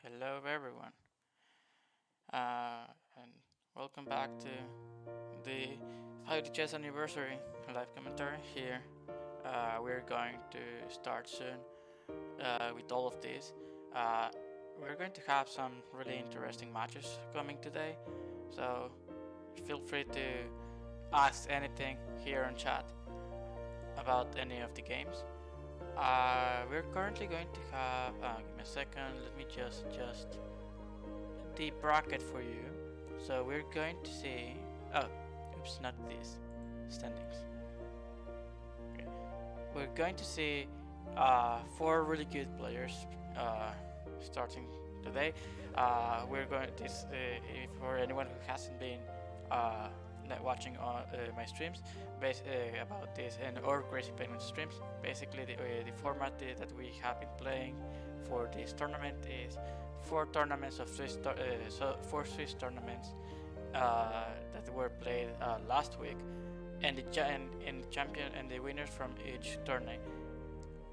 Hello everyone, and welcome back to the 5D Chess Anniversary live commentary here. We're going to start soon with all of this. Uh, we're going to have some really interesting matches coming today, so feel free to ask anything here on chat about any of the games. We're currently going to have. Give me a second. Let me just adjust the bracket for you. So we're going to see. Oh, oops, not this. Standings. Okay. We're going to see four really good players starting today. We're going this for anyone who hasn't been watching on my streams about this and or Crazy Penguin streams. Basically, the format that we have been playing for this tournament is four tournaments of four Swiss tournaments that were played last week, and the champion and the winners from each tourney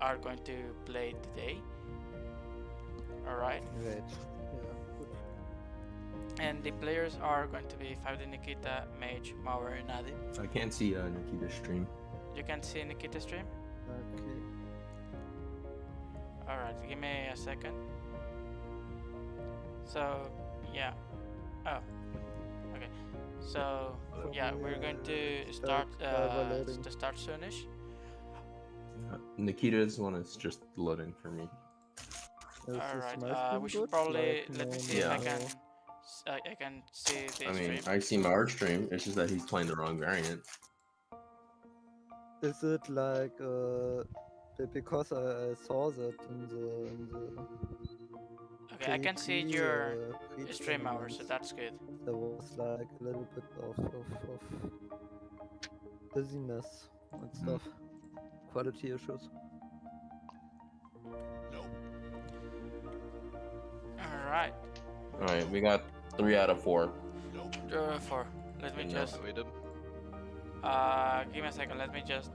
are going to play today. All right. Great. Yeah, good. And the players are going to be 5D Nikita, Mage, Mauer, and Adi. I can't see Nikita's stream. You can see Nikita's stream? Okay. Alright, give me a second. So, yeah. Oh, okay. So, yeah, we're going to start soonish. Nikita's one is just loading for me. Alright, we should probably let me see if I can see the stream. I see my stream. It's just that he's playing the wrong variant. Is it like because I saw that in the Okay, I can see your stream tournament, hours, so that's good. there was like a little bit of busyness and stuff. Quality issues. Alright. Alright, we got 3 out of 4. 4. Let me No. just. We did. Give me a second. Let me just.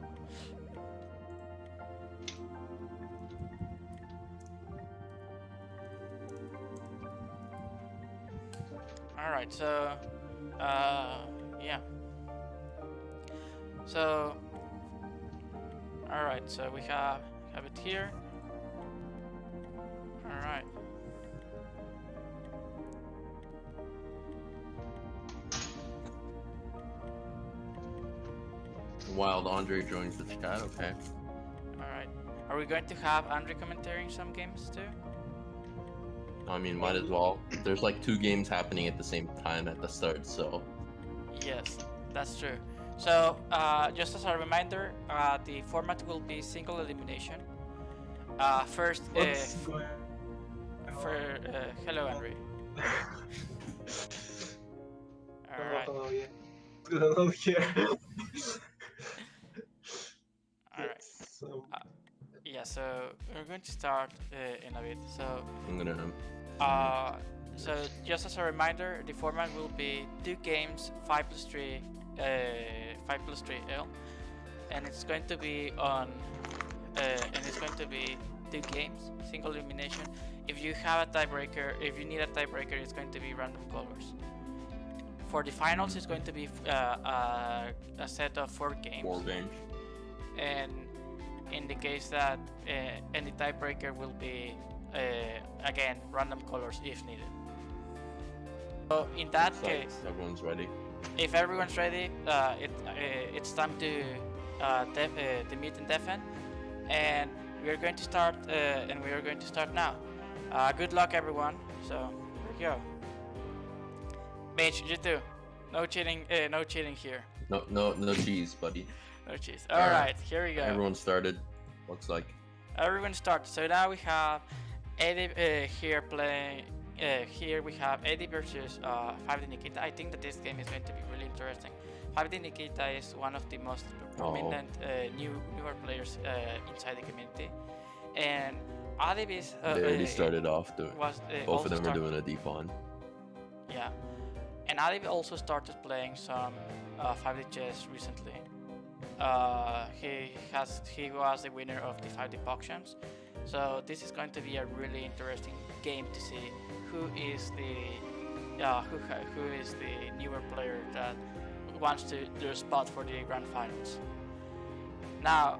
All right. So, yeah. So, all right. So we have it here. All right. Wild Andre joins the chat, okay. Alright. Are we going to have Andre commentating some games too? I mean, might as well. There's like 2 games happening at the same time at the start, so. Yes, that's true. So, just as a reminder, the format will be single elimination. First, hello, Andre. Alright. Alright. Yeah, so we're going to start in a bit. So, I'm gonna. so just as a reminder, the format will be 2 games, 5+3, 5+3 L, and it's going to be on, and it's going to be 2 games, single elimination. If you have a tiebreaker, if you need a tiebreaker, it's going to be random colors. For the finals, it's going to be a set of 4 games. 4 games. And in the case that any tiebreaker will be again random colors if needed. So in that case, everyone's ready. if everyone's ready, it's time to meet and defend, and we're going to start. And we are going to start now. Good luck, everyone. So here we go. Mage, you too. No cheating. No cheating here. No cheese, buddy. No cheese. All right, here we go. Everyone started. Looks like. Everyone starts. So now we have Eddie here playing. Here we have Eddie versus 5D Nikita. I think that this game is going to be really interesting. 5D Nikita is one of the most prominent newer players inside the community, and Adib is. They already started off doing. Both of them are doing a D-pawn. Yeah, and Adib also started playing some 5D chess recently. He was the winner of the 5D auctions, so this is going to be a really interesting game to see who is the newer player that wants to do a spot for the grand finals. Now,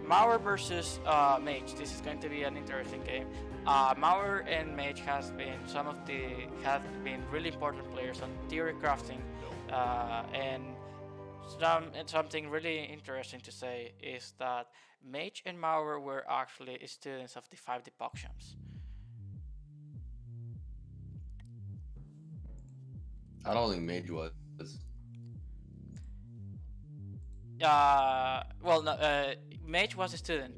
Mauer versus Mage. This is going to be an interesting game. Mauer and Mage have been really important players on theory crafting, and something really interesting to say is that Mage and Mauer were actually students of the 5D Pokshams. I don't think Mage was. Mage was a student.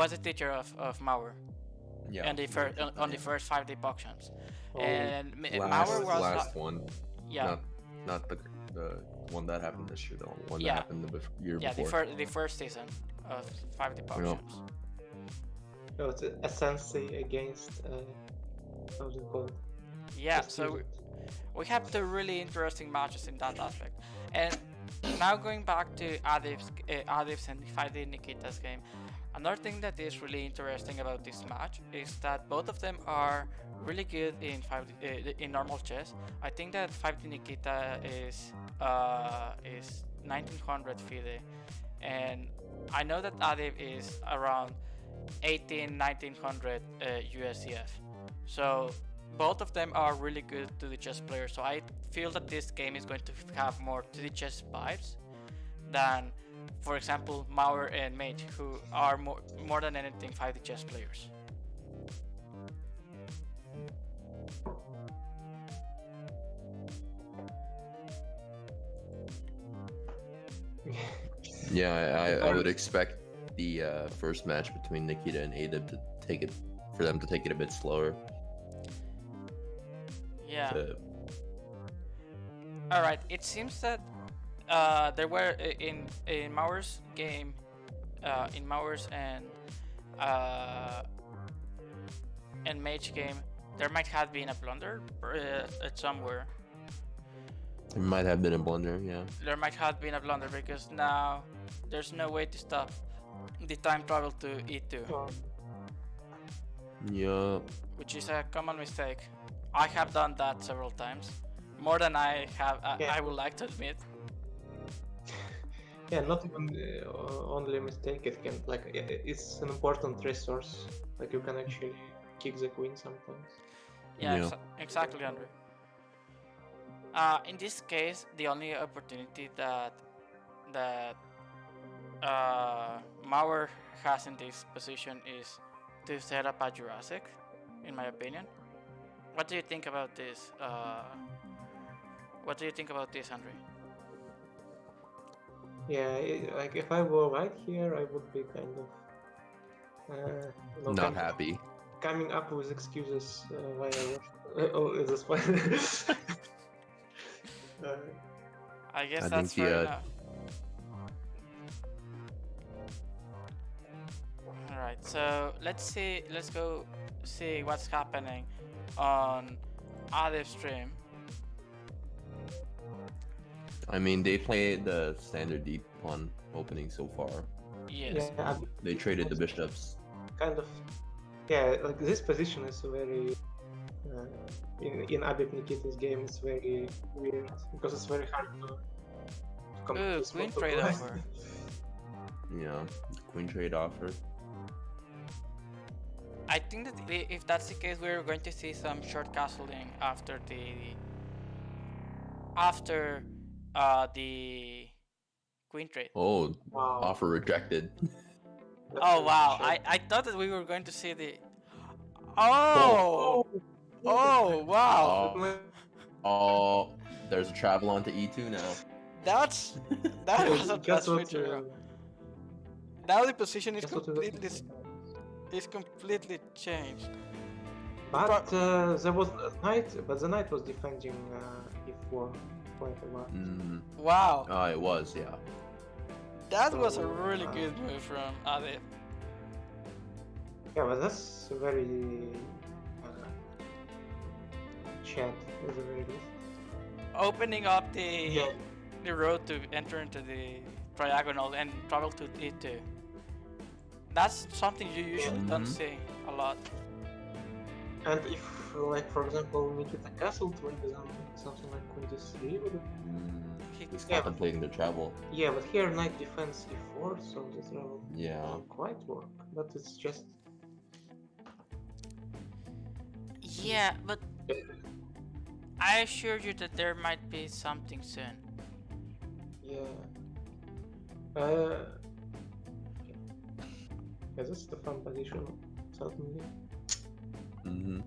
Was a teacher of Mauer. Yeah. And on the first 5D Pokshams. Oh, And last, Mauer was last one. yeah. Not the one that happened this year. The one Yeah. that happened the year Yeah, before. the first season of 5D Pokshams. So it's a sensei against how do you call it? Yeah, A so student. we have two really interesting matches in that aspect. And now going back to Adiv's and 5D Nikita's game, another thing that is really interesting about this match is that both of them are really good in 5D, in normal chess. I think that 5D Nikita is 1900 FIDE, and I know that Adiv is around 1900 USCF. So both of them are really good to the chess players. So I feel that this game is going to have more to the chess vibes than, for example, Mauer and Mage, who are more than anything 5D chess players. Yeah, I would expect the first match between Nikita and Adib to take it a bit slower. Yeah. To, All right. It seems that there were in Mauer's game, in Mauer's and Mage game, there might have been a blunder at somewhere. it might have been a blunder, yeah. There might have been a blunder because now there's no way to stop the time travel to E2, Yeah. which is a common mistake. I have done that several times, more than I have. Yeah. I would like to admit. Yeah, not even only a mistake. It can it's an important resource. Like you can actually kick the queen sometimes. Yeah, Yeah. exactly, Andrew. In this case, the only opportunity that Mauer has in this position is to set up a Jurassic, in my opinion. What do you think about this? What do you think about this, Andre? Yeah, like if I were right here, I would be kind of Not happy. coming up with excuses why I lost. Oh, is this fine? I guess I that's think fair the, enough. Alright, so let's go see what's happening on Adiv's stream. I mean, they played the standard deep pawn opening so far. Yes. yeah, They traded the bishops. kind of. Yeah, like this position is very. In Abib Nikita's game, it's very weird because it's very hard to come to Ooh, this queen spot trade to play. offer. Yeah. Queen trade offer. I think that if that's the case, we're going to see some short castling after the queen trade. Oh, Wow. offer rejected. That's Oh a wow! shot. I thought that we were going to see the. Oh! Oh wow! Oh, there's a travel onto E2 now. That was a Guess what, feature. Now the position is guess what completely changed. But there was a knight, but the knight was defending e4 quite a lot. Wow, Oh, it was, yeah. that was a really good move from Adib. Yeah, but that's very chat at the very least. Opening up the Yeah. the road to enter into the triagonal and travel to E2. That's something you usually don't Mhm. see a lot. And if, like, for example, Nikita castled, maybe something like queen d3 would. He's Yeah, contemplating the travel. Yeah, but here knight defense e4, so the travel Yeah. doesn't quite work. But it's just Yeah, but I assure you that there might be something soon. yeah. Yeah, this is the fun position, certainly. Mm-hmm.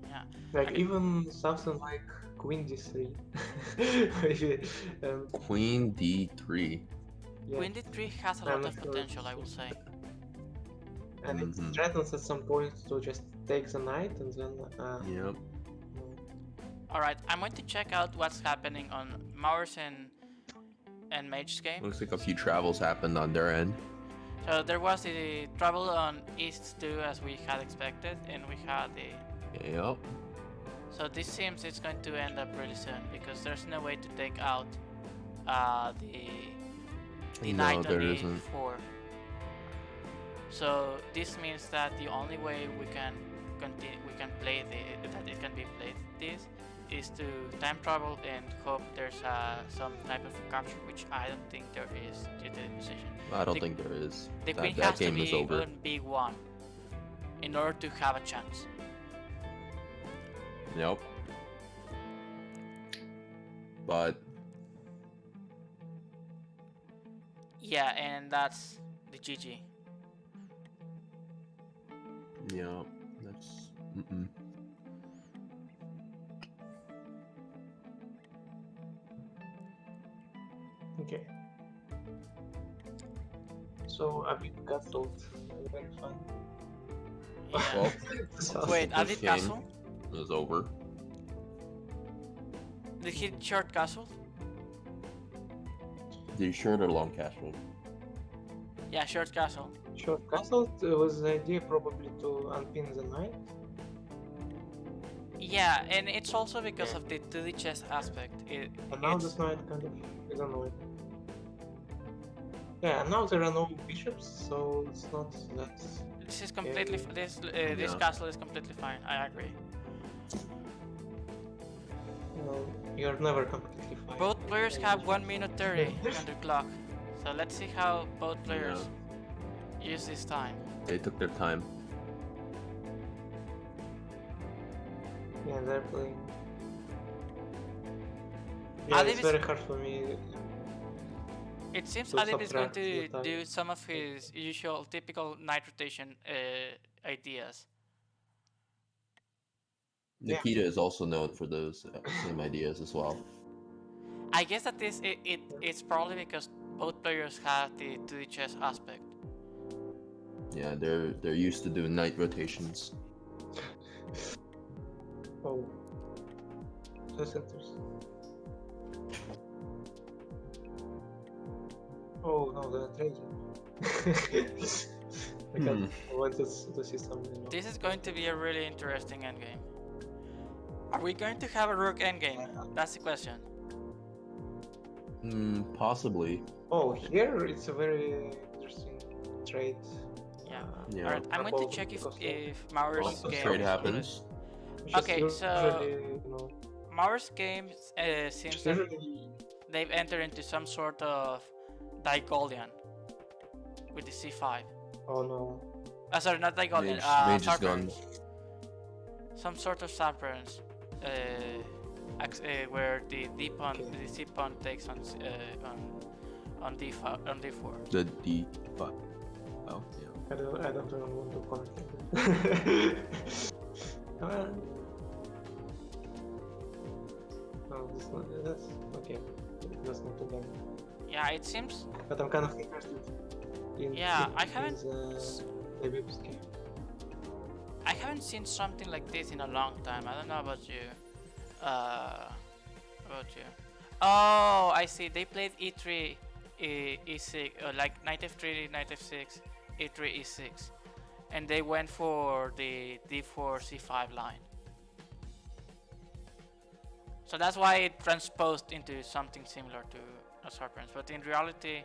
Yeah. Like I mean- even something like queen d3. Maybe, Queen d3. yeah. Queen d3 has a I'm lot not of sure. potential, I will say. And it Mhm. threatens at some point to just take the knight and then. Yep. No. Alright, I'm going to check out what's happening on Mauer's and Mage's game. Looks like a few travels happened on their end. So there was the trouble on East 2 as we had expected, and we had the... Yep. So this seems it's going to end up really soon, because there's no way to take out the No, knight on there isn't. e4. So this means that the only way we can play that it can be played this is to time travel and hope there's some type of capture, which I don't think there is due to the position. I don't The- think there is. The queen That has to game is be over. on b1 in order to have a chance. Yep. But Yeah, and that's the GG. yeah, that's. Okay. So a bit castled, very fun. Yeah. Well, So- Wait, first Adit game. Castle? Is over. Did he short castle? The short or long castle? Yeah, short castle. Short castled was the idea probably to unpin the knight. Yeah, and it's also because of the 2D chess aspect. And now It's- this knight kind of is annoying. Yeah, and now there are no bishops, so it's not that. This is completely this Yeah. castle is completely fine. I agree. You're never completely fine. Both players have 1 minute 30 on the clock, so let's see how both players use this time. They took their time. Yeah, they're playing. Yeah, Adib it's is- very hard for me. It seems To Adib is going subtract the to time. do some of his usual typical night rotation ideas. Yeah. Nikita is also known for those same ideas as well. I guess that it's probably because both players have the 2D chess aspect. Yeah, they're used to doing night rotations. Oh. That's interesting. Oh no, the treasure. I wanted to see something. This is going to be a really interesting endgame. Are we going to have a rook endgame? That's the question. Possibly. Oh, here it's a very interesting trade. Yeah. Yeah. Alright, I'm going to Proposal check because if Mauer's Once the game trade is happens, Which is Okay, so- usually, you know, Mauer's game seems which is that usually they've entered into some sort of Digolian with the c5. oh no. Sorry, not Digolian. Mage is gone. Some sort of Sarperns, where the d pawn, Okay. the c pawn takes on d5 on d4. The D5. Oh, yeah. I don't even want to comment. No, that's okay. That's not too bad. Yeah, it seems. But I'm kind of interested in. Yeah, in, I haven't the Vips game. I haven't seen something like this in a long time. I don't know about you. Oh, I see. They played e3, e6, like knight f3, knight f6, e3, e6, and they went for the d4, c5 line. So that's why it transposed into something similar to a Sarpens. But in reality,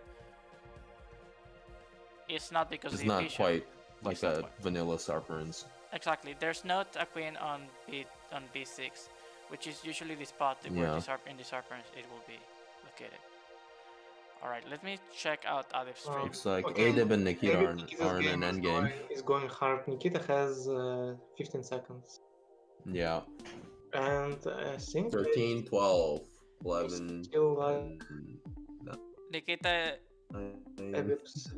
it's not because It's the not bishop. quite like It's not a quite. vanilla Sarperns. exactly. There's not a queen on b6, which is usually the spot where Yeah. in the serpent it will be located. All right, let me check out Adib's stream. Looks like Okay, Adib and Nikita maybe are Nikita's are in game an endgame. is going hard. Nikita has 15 seconds. Yeah. And I think 13, 12, 11, still, 10, Nikita. 9, Abib's.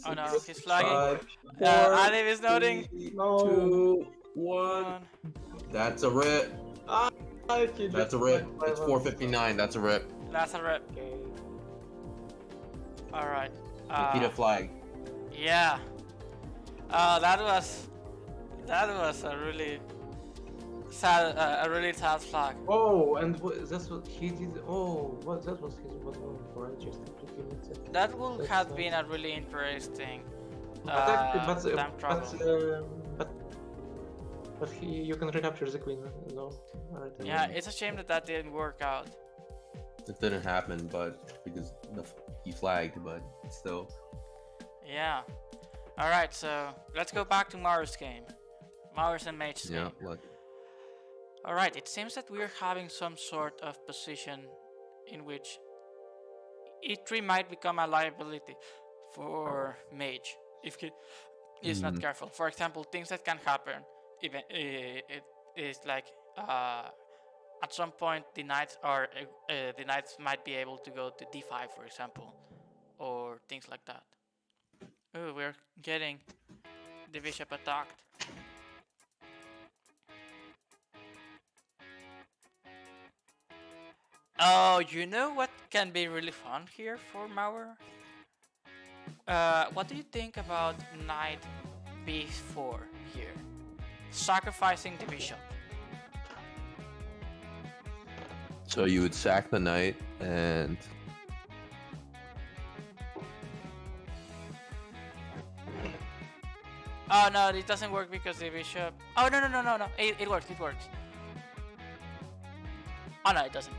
Oh no, 6, he's flagging. 5, 4, Adib is noting. 3, No. 2, 1. That's a rip. Okay, That's just a rip. like It's 5 4:59. That's a rip. That's a rip. Okay. All right. Nikita flag. Yeah. That was a really sad flag. Oh, and that's what he did. Oh, what that was his bot going for. I just completely missed it. That would That's have nice. been a really interesting time travel. But you can recapture the queen, no? Alright, Yeah, it's a shame that didn't work out. It didn't happen, but because he flagged, but still. Yeah. All right, so let's go back to Mars game. Mars and Mage's Yeah. game. Like, All right, it seems that we're having some sort of position in which E3 might become a liability for Mage if he is not careful. For example, things that can happen. Even it is like at some point the knights might be able to go to d5, for example, or things like that. Oh, we're getting the bishop attacked. Oh, you know what can be really fun here for Mauer? What do you think about knight b4 here? Sacrificing the bishop. so you would sack the knight and Oh no, it doesn't work because the bishop. Oh no. It works. Oh no, it doesn't.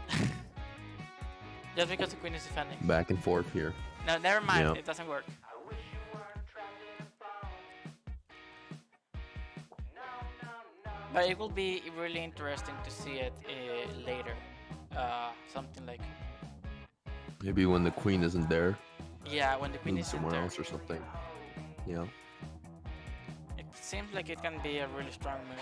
Just because the queen is defending. back and forth here. No, never mind. Yeah. It doesn't work. But it will be really interesting to see it later. Something like Maybe when the queen isn't there, yeah, when the queen move is somewhere there. else or something. Yeah. It seems like it can be a really strong move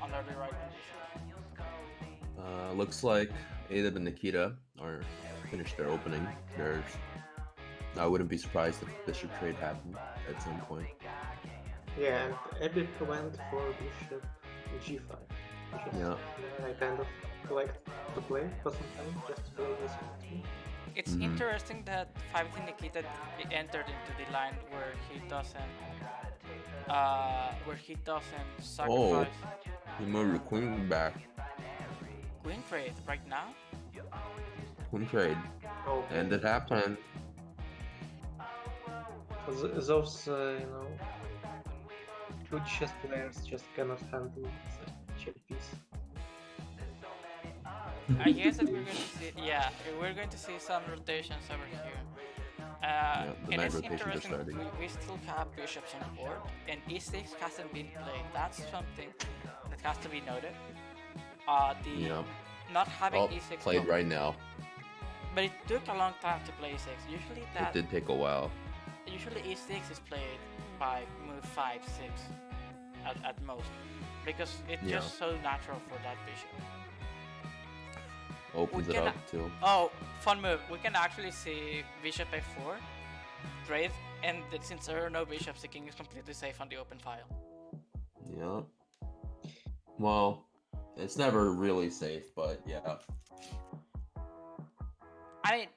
under the right conditions. Looks like Adib and Nikita are finished their opening. I wouldn't be surprised if bishop trade happened at some point. Yeah, and Abib went for bishop g5. Which is, Yeah. I kind of like to play for some time, just to play this one. It's interesting that 5D Nikita entered into the line where he doesn't sacrifice He moved the queen back. queen trade right now. Queen trade. Oh, And it happened. those, two chess players just cannot handle such a piece. I guess that we're going to see some rotations over here. the And knight it's rotations are interesting that starting. we still have bishops on board, and e6 hasn't been played. That's something that has to be noted. Yeah. Not having Well, e6 played right now. but it took a long time to play e6. It did take a while. Usually e6 is played by move 5, 6 at most, because it's Yeah. just so natural for that bishop. Opens We it can- up too. Oh, fun move. We can actually see bishop a4, trade, and since there are no bishops, the king is completely safe on the open file. Yeah. Well, it's never really safe, but yeah. I mean,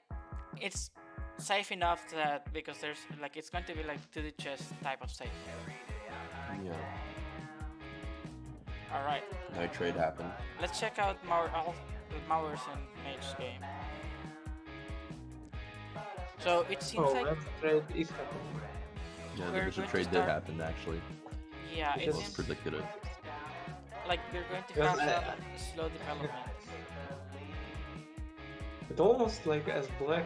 it's safe enough that because there's like it's going to be like 2D chess type of safe. Yeah. All right, Knight trade happened. let's check out Mauer's and Mage's game. So it seems Oh, like that trade is happening. Yeah, We're the bishop going to trade did start- happen actually. yeah, it Because- seems Predicted it. like we're going to Because have some slow development. It almost like as black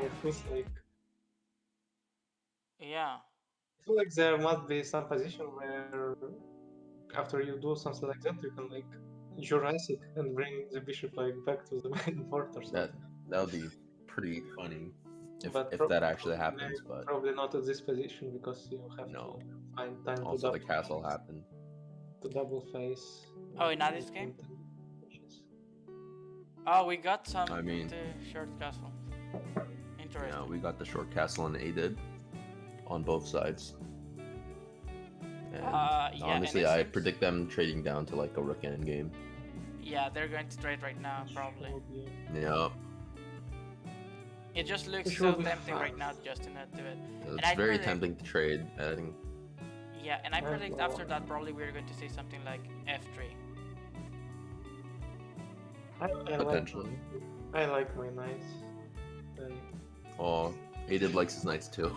with like Yeah. feel like there must be some position where after you do something like that, you can like Jurassic and bring the bishop like back to the main board or something. That would be pretty funny But if that actually happens. But probably not at this position because you have no. to find time Also, to the castle happened. double face. Oh, in this game? Yes. Oh, we got some I mean- the short castle. Interesting. Yeah, we got the short castle and A did on both sides. And Yeah, honestly, and it I seems- predict them trading down to like a rook end game. Yeah, they're going to trade right now, probably. Yeah, It just looks Which so will be tempting right fun. now just to not do it. it's I very predict- tempting to trade. I think Yeah, and I Yeah, predict well- after that probably we're going to see something like F3. potentially. I like my knights. Oh, A did likes his knights too.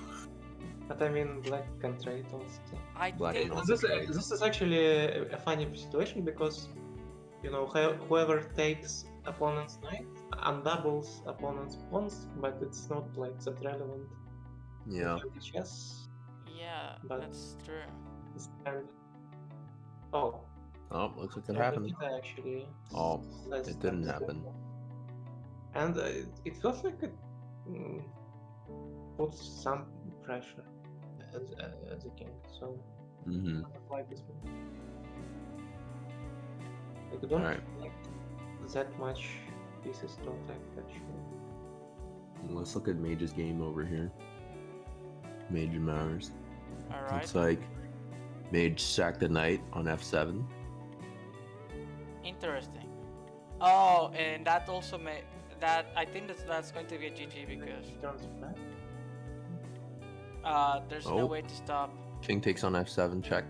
But I mean, black can trade also. I Black think and also trade. This is actually a funny situation because, you know, whoever takes opponent's knight undoubles opponent's pawns, but it's not like that relevant. Yeah. in the chess. yeah, But- that's true. It's kind of... Oh, Oh, looks like it yeah, happened. Nikita actually. Oh, Let's it didn't start happen. And it feels like it puts some pressure at the king. So Mm-hmm. I don't like this one. Like, I don't Alright. like that much pieces to attack actually. Let's look at Mage's game over here. Mage and Mowers. Alright. Looks like Mage sacked a knight on F7. Interesting. Oh, and that also may that I think that's going to be a GG because Turns back. there's Oh. no way to stop. King takes on F7, check.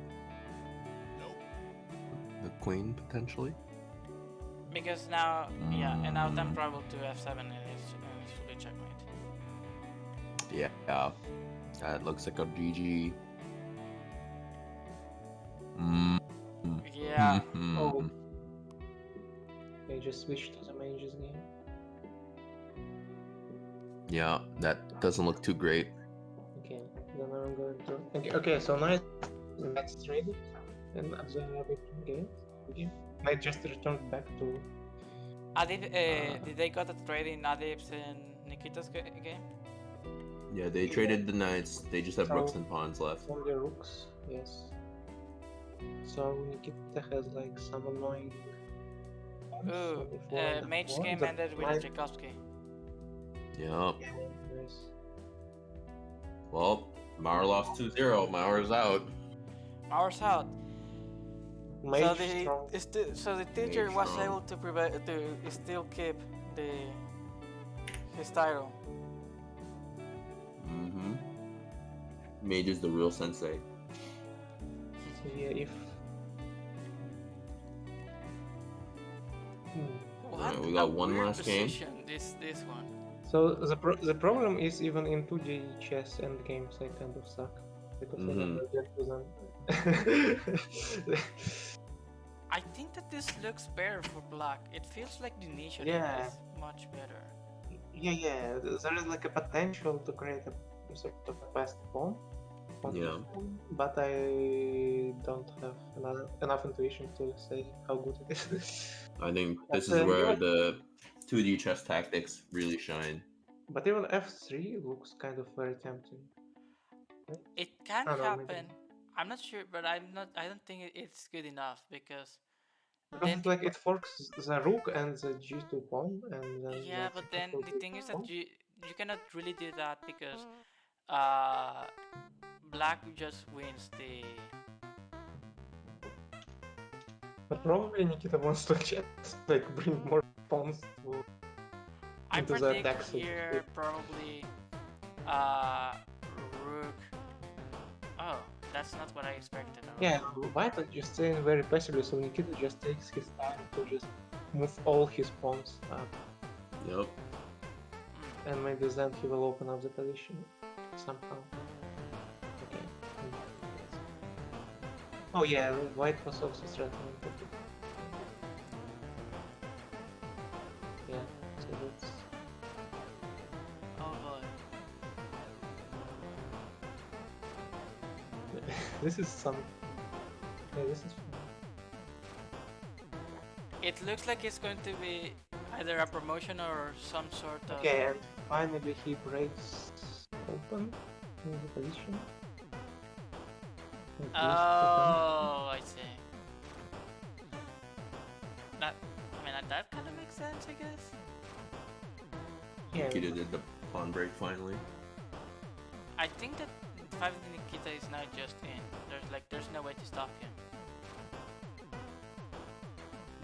The queen, potentially. Because now, yeah, and now them travel to F7 and it's fully checkmate. Yeah. That looks like a GG. Mm. Yeah. Mhm. Oh. Okay, just switch to the mage's game. Yeah, that doesn't look too great. Okay, then I'm going to. Okay, so knight that's traded and at the big game. Okay. Knight just returned back to. Did they got a trade in Adib's and Nikita's game? Yeah, they traded the knights. They just have rooks and pawns left. Only rooks, yes. So Nikita has like some annoying. pawns, Ooh, so before and Mage's after, game the ended with a knight- Tchaikovsky. Yeah. Yes. Well, Mauer lost 2-0. Mauer's out. Hours out. Mage So strong. the teacher Mage was strong. able to still keep his title. Mm-hmm. Mage is the real sensei. Yeah, if. Hmm. What we got a one weird last game. position, This one. So the problem is even in 2D chess end games I kind of suck because I Mhm. never get to them. I think that this looks better for black. It feels like the initiative Yeah. is much better. yeah, there is like a potential to create a sort of a fast pawn. Yeah. But I don't have enough intuition to say how good it is. I think this But, is where even- the 2D chess tactics really shine. But even F3 looks kind of very tempting. It can I don't know, happen. I'm not sure, but I don't think it's good enough because Because then it's like it forks the rook and the g2 pawn, and then yeah, like, but the then triple the thing is that pawn. you cannot really do that because black just wins the But probably Nikita wants to just like bring more pawns to I into the predict attack, so to here speak. probably rook. Oh, that's not what I expected. Yeah, White are just staying very passively, so Nikita just takes his time to just move all his pawns up, Yep. and maybe then he will open up the position somehow. Okay. Oh yeah, White was also threatening. Yeah, so that's. Oh boy. This is some. Yeah, this is. It looks like it's going to be either a promotion or some sort of. Okay, and finally he breaks open in the position. And he's Oh, I see. That kind of makes sense, I guess. Yeah, Nikita did the pawn break finally. I think that 5 Nikita is not just in. There's no way to stop him.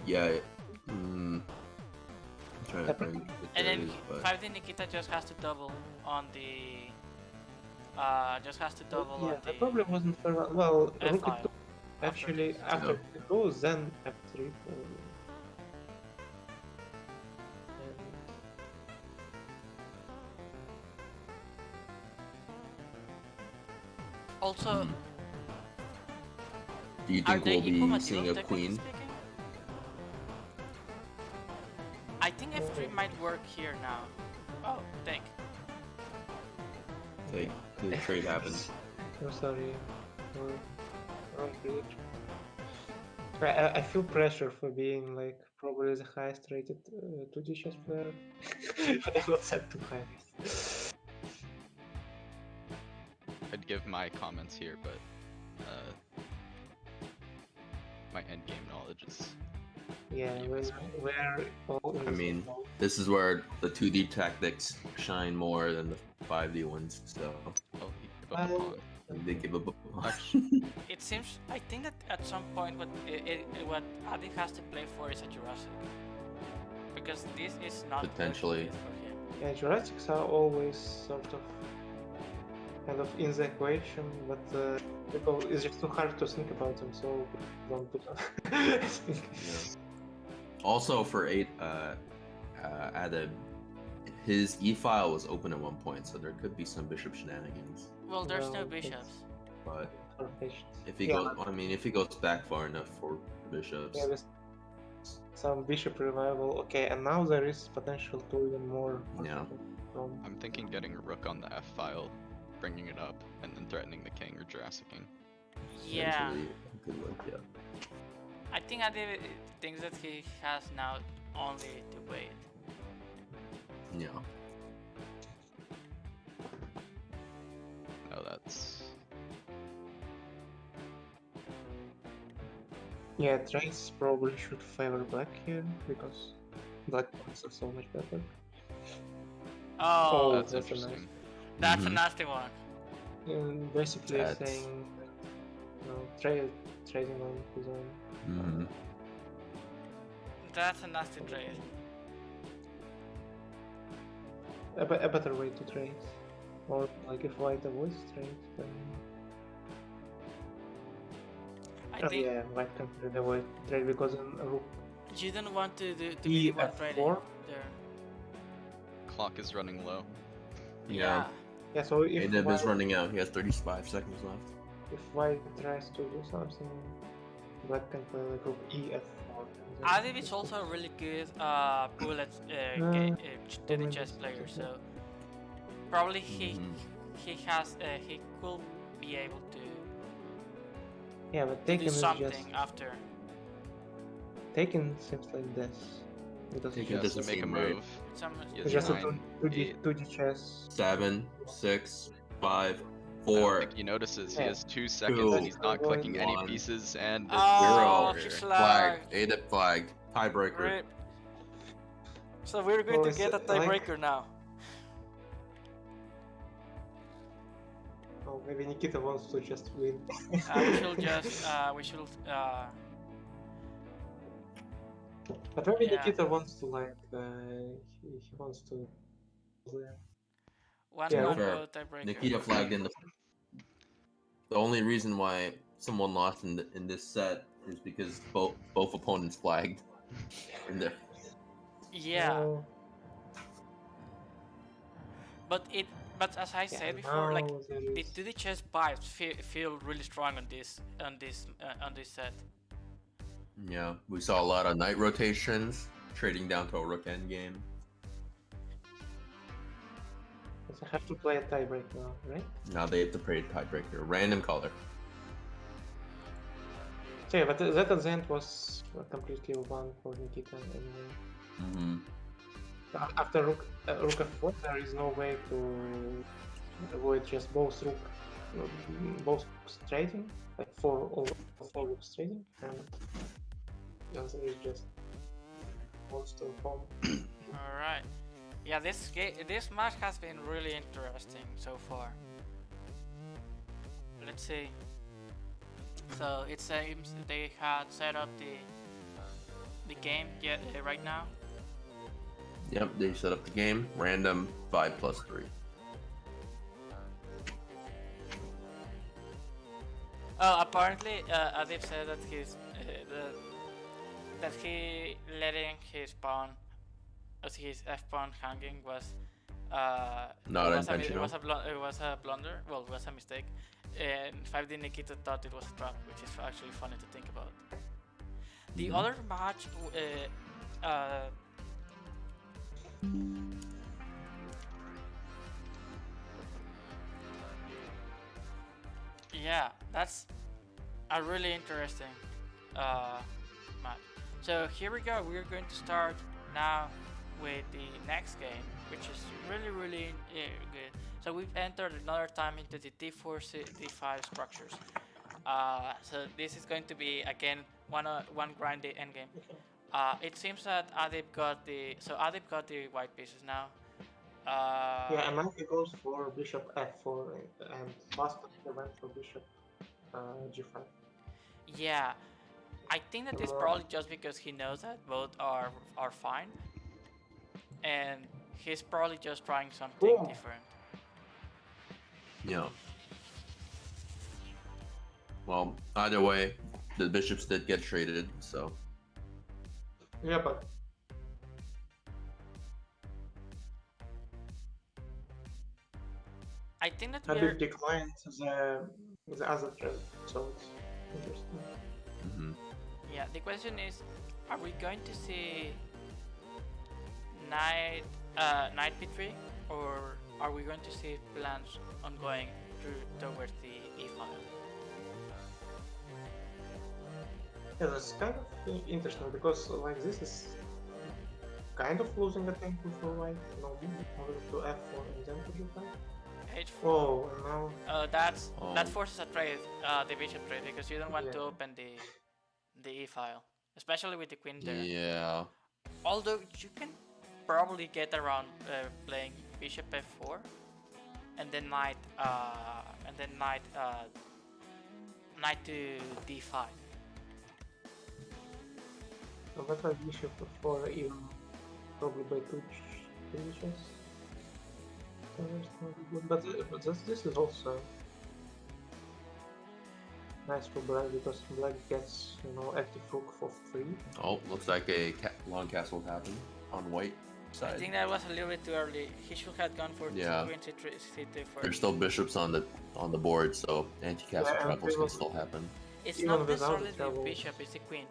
Yeah. I'm trying to find what And that then is, but 5 Nikita just has to double on the. Just has to double yeah, on the the problem wasn't for well, F rook file. e2 actually this. after it goes, then f3 for. Also, do you are think they we'll equal be materials, seeing a technically queen? speaking? I think f3 might work here now. Oh, think. Like, the trade happens. I'm sorry. Wrong prediction. I feel pressure for being like probably the highest rated 2D chess player. But I got set too high. I'd give my comments here, but my endgame knowledge is. Yeah, we're all in I this mean, mode. this is where the 2D tactics shine more than the 5D ones, so Oh, he gave up a Well, pawn. they give up a It seems. I think that at some point, what Adi has to play for is a Jurassic, because this is not Potentially. good for him. Yeah, Jurassics are always sort of kind of in the equation, but people it's just too hard to think about them, so don't put them. Also for 8, Adib, his e-file was open at one point, so there could be some bishop shenanigans. Well, there's no Well, bishops. But For patience. if he Yeah. goes, I mean, if he goes back far enough for bishops, Yeah, with some bishop revival. Okay, and now there is potential to even more. Yeah. From I'm thinking getting a rook on the f file, bringing it up, and then threatening the king or Jurassicing. Yeah, potentially could work. Yeah. I think Adi thinks that he has now only to wait. Yeah. No, that's. yeah, trades probably should favor black here because black points are so much better. Oh, That's that's a interesting. that's a Mhm. nasty one. And basically That's- saying, trading on his own. Mm-hmm. That's a nasty trade. A better way to trade. Or like if white avoids trade, then I think yeah, white can really avoid trade because in a rook you don't want to do to be the one trading E4? there. Clock is running low. Yeah. yeah. So if Adib is white, running out. He has 35 seconds left. if white tries to do something, black can play like rook E4. and then Adib is just- also a really good bullet to the chess player, so probably Mhm. he could be able to yeah, but do taken is something just after. taken seems like this because Taken it's He has just, to make a seem right. move. Some He it's has just a 9, 2D 8. 2D chess. 7, 6, 5, I don't 4, think he notices. He Yeah. has 2 seconds and he's not 2, clicking any 1. pieces and Oh, it's he over. flagged. flagged. Adib flagged. Tiebreaker. Rip. So we're going Oh, to it's, get a like- tiebreaker now. Oh, maybe Nikita wants to just win. We should just But maybe yeah. Nikita wants to like he wants to. one Yeah, man fair. go tiebreaker. Nikita flagged in the only reason why someone lost in this set is because both opponents flagged in there. Yeah, Oh, but as I yeah, said before, like now there the is- 2D chess vibes feel really strong on this set. Yeah, we saw a lot of knight rotations, trading down to a rook endgame. I have to play a tiebreak now, right? Now they have to play tiebreaker. Random color. So yeah, but that at the end was completely one for Nikita anyway. Mm-hmm. After rook f4, there is no way to avoid just both both trading, like four rooks trading, and the answer is just monster home. All right. Yeah, this match has been really interesting so far. Let's see. So it seems they had set up the game right now. Yep, they set up the game. Random 5+3. Oh, apparently, Adib said that that he letting his pawn, as his f pawn hanging was Not it intentional. it was a blunder. Well, it was a mistake. And 5D Nikita thought it was a trap, which is actually funny to think about. The other match, yeah, that's a really interesting match. So here we go. We're going to start now with the next game, which is really good. So we've entered another time into the D4 D5 structures. So this is going to be again one grindy endgame. It seems that Adib got the white pieces now. Yeah, and now he goes for bishop f4, and last time he went for bishop g5. Yeah, I think that it's probably just because he knows that both are fine, and he's probably just trying something different. Yeah. Well, either way, the bishops did get traded, so. Yeah, but I think that Habib declined the other trade, so it's interesting. Mm-hmm. Yeah, the question is, are we going to see knight b3, or are we going to see plans on going towards the e file? Yeah, that's kind of interesting because like this is kind of losing a tempo for white. No, moving to f4 and then to g5. H4. Oh, and now that forces a trade, the bishop trade, because you don't want to open the e file, especially with the queen there. Yeah. Although you can probably get around playing bishop f4 and then knight to d5. no matter bishop f4 even probably by two chess. But this is also nice for black because black gets active rook for free. Oh, looks like a long castle happened on white side. I think that was a little bit too early. He should have gone for queen c2 first. There's still bishops on the board, so anti-castle travels can still happen. It's not necessarily the bishop, it's the queen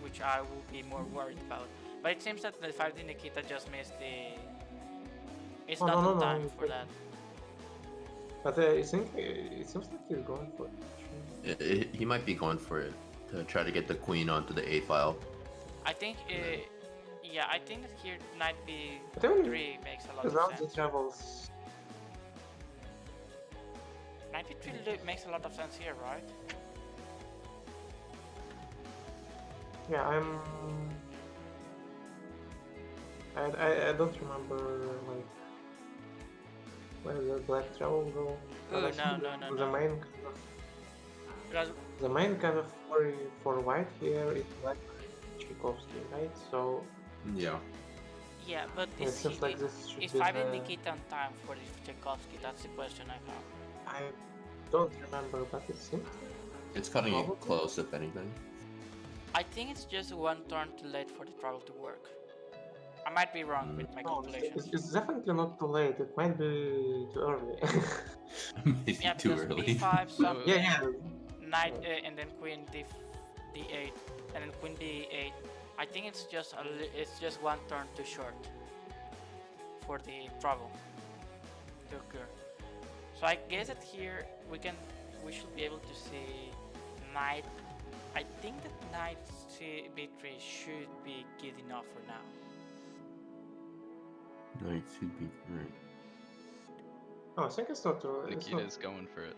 which I will be more worried about. But it seems that the 5D Nikita just missed the... It's not the time for that. But I think it seems like he's going for it. He might be going for it to try to get the queen onto the A file. I think, I think that here knight b3 makes a lot of sense. Travels. Knight b3 makes a lot of sense here, right? Yeah, I don't remember like where the black travel go. No. The main kind of worry for white here is black Tchaikovsky, right? So yeah, but it seems like this should is be 5 Nikita on time for the Tchaikovsky? That's the question I have. I don't remember, but it seems it's cutting it close, if anything. I think it's just one turn too late for the travel to work. I might be wrong with my calculations. It's definitely not too late. It might be too early. Maybe yeah, too early. b5 something. Yeah. Knight and then queen d8 and then queen d8. I think it's just one turn too short for the travel to occur. So I guess that here we should be able to see knight I think that knight b3 should be good enough for now. Knight b3. Oh, I think it's not. It's not. Nikita's going for it.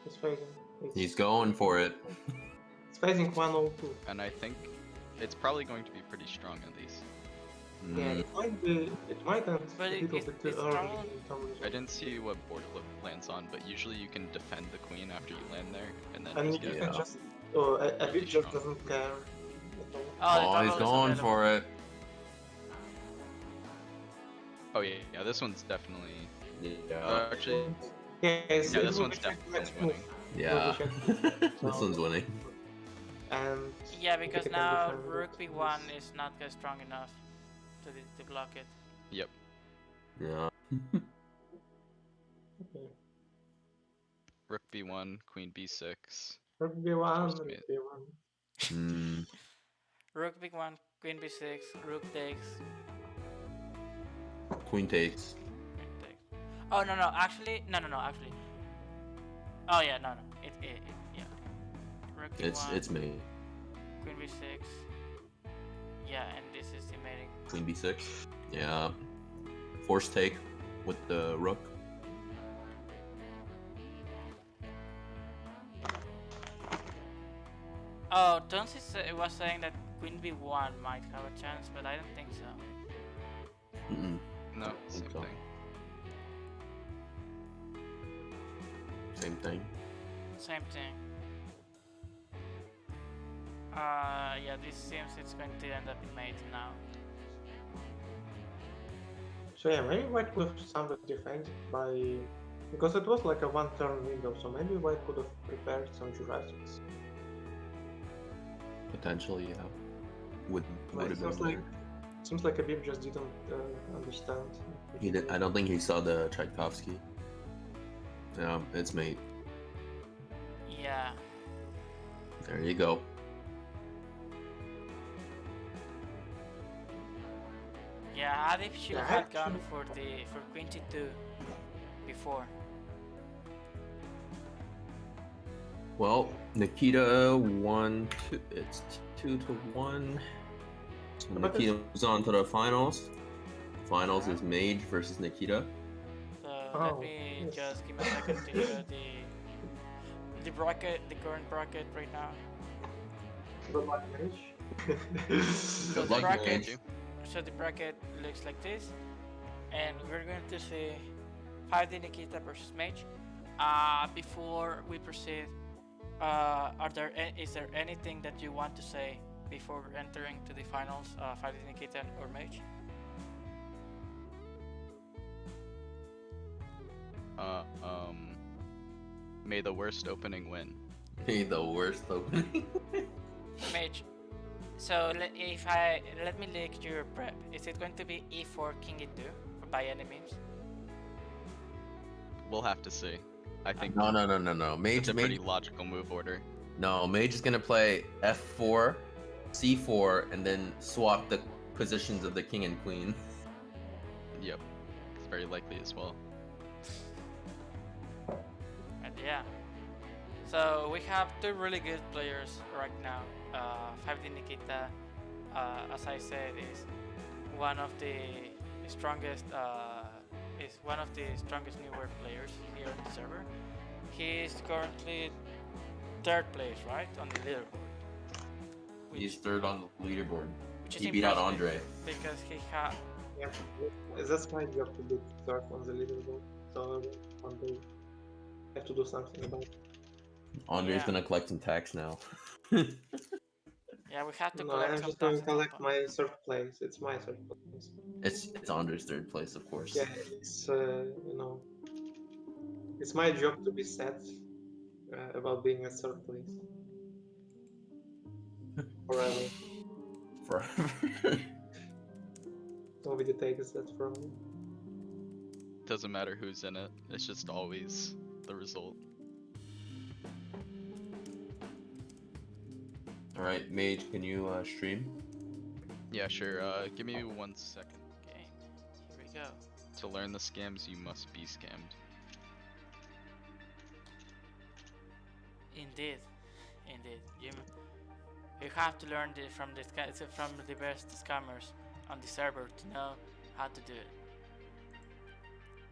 It's phasing. He's going for it. It's phasing 102. And I think it's probably going to be pretty strong at least. Yeah, Mm, it might be. It might end But a little bit too it's early. strong. in terms of- I didn't see what board flip lands on, but usually you can defend the queen after you land there, and then And just you get Yeah. can just. Oh, a Really bit just strong. doesn't care at all. Oh, oh, he's going for it. Oh yeah, this one's definitely. Yeah. Actually, Yeah, yeah, this one's definitely winning. Yeah. check. This one's winning. And Yeah, because Nikita can now defend rook it. b1 is not strong enough to block it. Yep. Yeah. Okay. Rook b1, queen b6. Rook b1, First rook mate. b1. Mm, Rook b1, queen b6, rook takes, queen takes. queen takes. Oh no, actually. Oh yeah, no. It yeah. Rook b1, It's me. queen b6. Yeah, and this is the mating. Queen b6. Yeah. Force take with the rook. Oh, Tonsi was saying that queen b1 might have a chance, but I don't think so. Mm-mm. No, same so. thing. Same thing. Same thing. Yeah, this seems it's going to end up in mate now. So yeah, maybe White could have sounded defended by... Because it was like a one-turn window, so maybe White could have prepared some Jurassics. Potentially, yeah. Would Like, have been seems like better. seems like Abib just didn't understand. He did. I don't think he saw the Tchaikovsky. Yeah, it's mate. Yeah. There you go. Yeah, Adib should Yeah, have gone actually- for queen t2 before. Well, Nikita won. It's 2-1. So But Nikita moves on to the finals. Finals is Mage versus Nikita. So Oh, let me yes. just give me a second to show the bracket, the current bracket right now. Good luck, Mage. So Good the luck, bracket, Mage. so the bracket looks like this, and we're going to see 5D Nikita versus Mage. Before we proceed, is there anything that you want to say before entering to the finals, 5D Nikita or Mage? May the worst opening win. Hey, the worst opening. Mage. So let me leak your prep. Is it going to be e4 king e2 by any means? We'll have to see. I think No. Mage, it's a pretty Mage. logical move order. No, Mage is gonna play f4, c4, and then swap the positions of the king and queen. Yep. It's very likely as well. And yeah. So we have two really good players right now. 5D Nikita, as I said, is one of the strongest newer players here on the server. He is currently third place, right, on the leaderboard. He's third on the leaderboard. Which is He beat out impressive Andre. because he had. Yeah, that's my job to be third on the leaderboard. So one day I have to do something about it. Andre's Yeah. gonna collect some tax now. Yeah, we had to No, collect I'm some just going to taxes on collect top. my third place. It's my third place. It's Andre's third place, of course. Yeah, it's it's my job to be sad about being at third place forever. Forever. Nobody takes that from me. Doesn't matter who's in it. It's just always the result. All right, Mage, can you stream? Yeah, sure. Give me 1 second. Okay, here we go. To learn the scams, you must be scammed. Indeed. You have to learn from the best scammers on the server to know how to do it.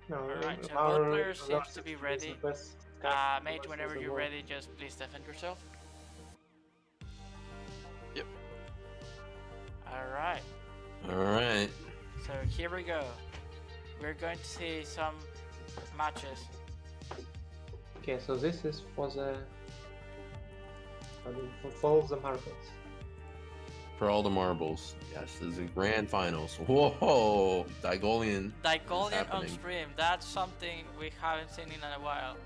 No, Alright, so our both players seems to university be is ready. the best scam Mage, whenever in the you're world. ready, just please defend yourself. Yep. Alright, All right. so here we go. We're going to see some matches. Okay, so this is for the for all the markets. For all the marbles. Yes, this is the grand finals. Whoa! Digolian. Digolian on happening. stream, that's something we haven't seen in a while.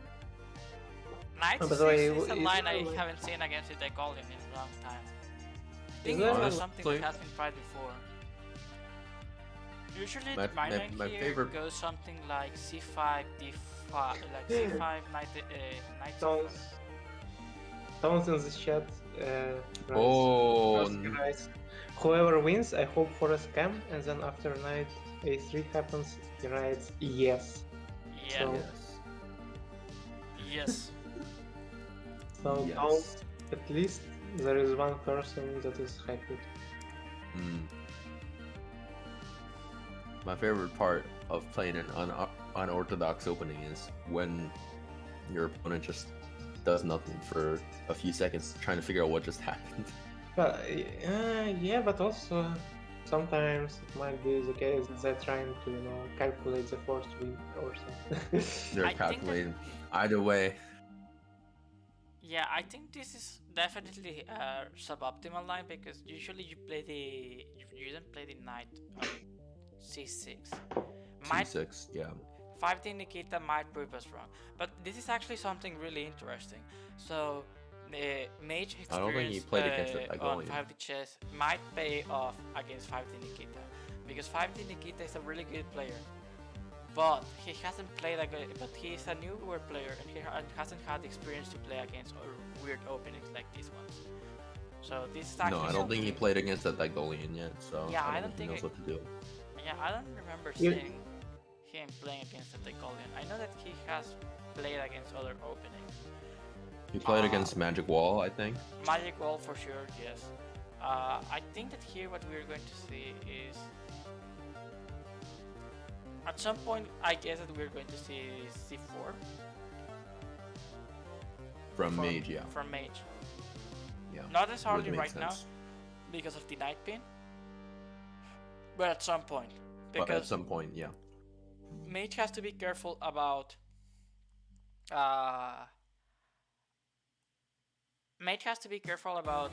Knight Oh, by 6 the way, is a is line there I like- haven't seen against the Digolian in a long time. I Is think there it was like- something that has been tried before. Usually My- my my- line my here favorite- goes something like c5, d5, like c5, knight, knight Tones, c5. Tones in the chat. Writes, Oh, first he writes, whoever wins, I hope for a scam, and then after knight a3 happens, he writes yes. Yeah, So- yes. yes. So Yes. Tones, at least there is one person that is happy. Mm. My favorite part of playing an unorthodox opening is when your opponent just does nothing for a few seconds trying to figure out what just happened. But yeah, but also sometimes it might be the case that they're trying to, calculate the first win or something. They're I think that- calculating. Either way, Yeah, I think this is definitely a suboptimal line because usually you don't play the knight on c6. Might C6, yeah. 5D Nikita might prove us wrong, but this is actually something really interesting. So the mage I don't think he experience played against it, on Digolian. 5D chess might pay off against 5D Nikita because 5D Nikita is a really good player, but he hasn't played but he's a newer player and he hasn't had experience to play against weird openings like these ones. So this is actually No, I don't think he something- played against that Digolian yet, so Yeah, I I don't don't think think he knows what to do. Yeah, I don't remember You- seeing him playing against the Digolian. I know that he has played against other openings. He played against Magic Wall, I think. Magic Wall for sure, yes. I think that here what we're going to see is at some point I guess that we're going to see c4 From Mage, yeah. from Mage. Yeah. Not necessarily Would make right now sense. because of the knight pin, but at some point But at because some point, yeah. Mage has to be careful about Mage has to be careful about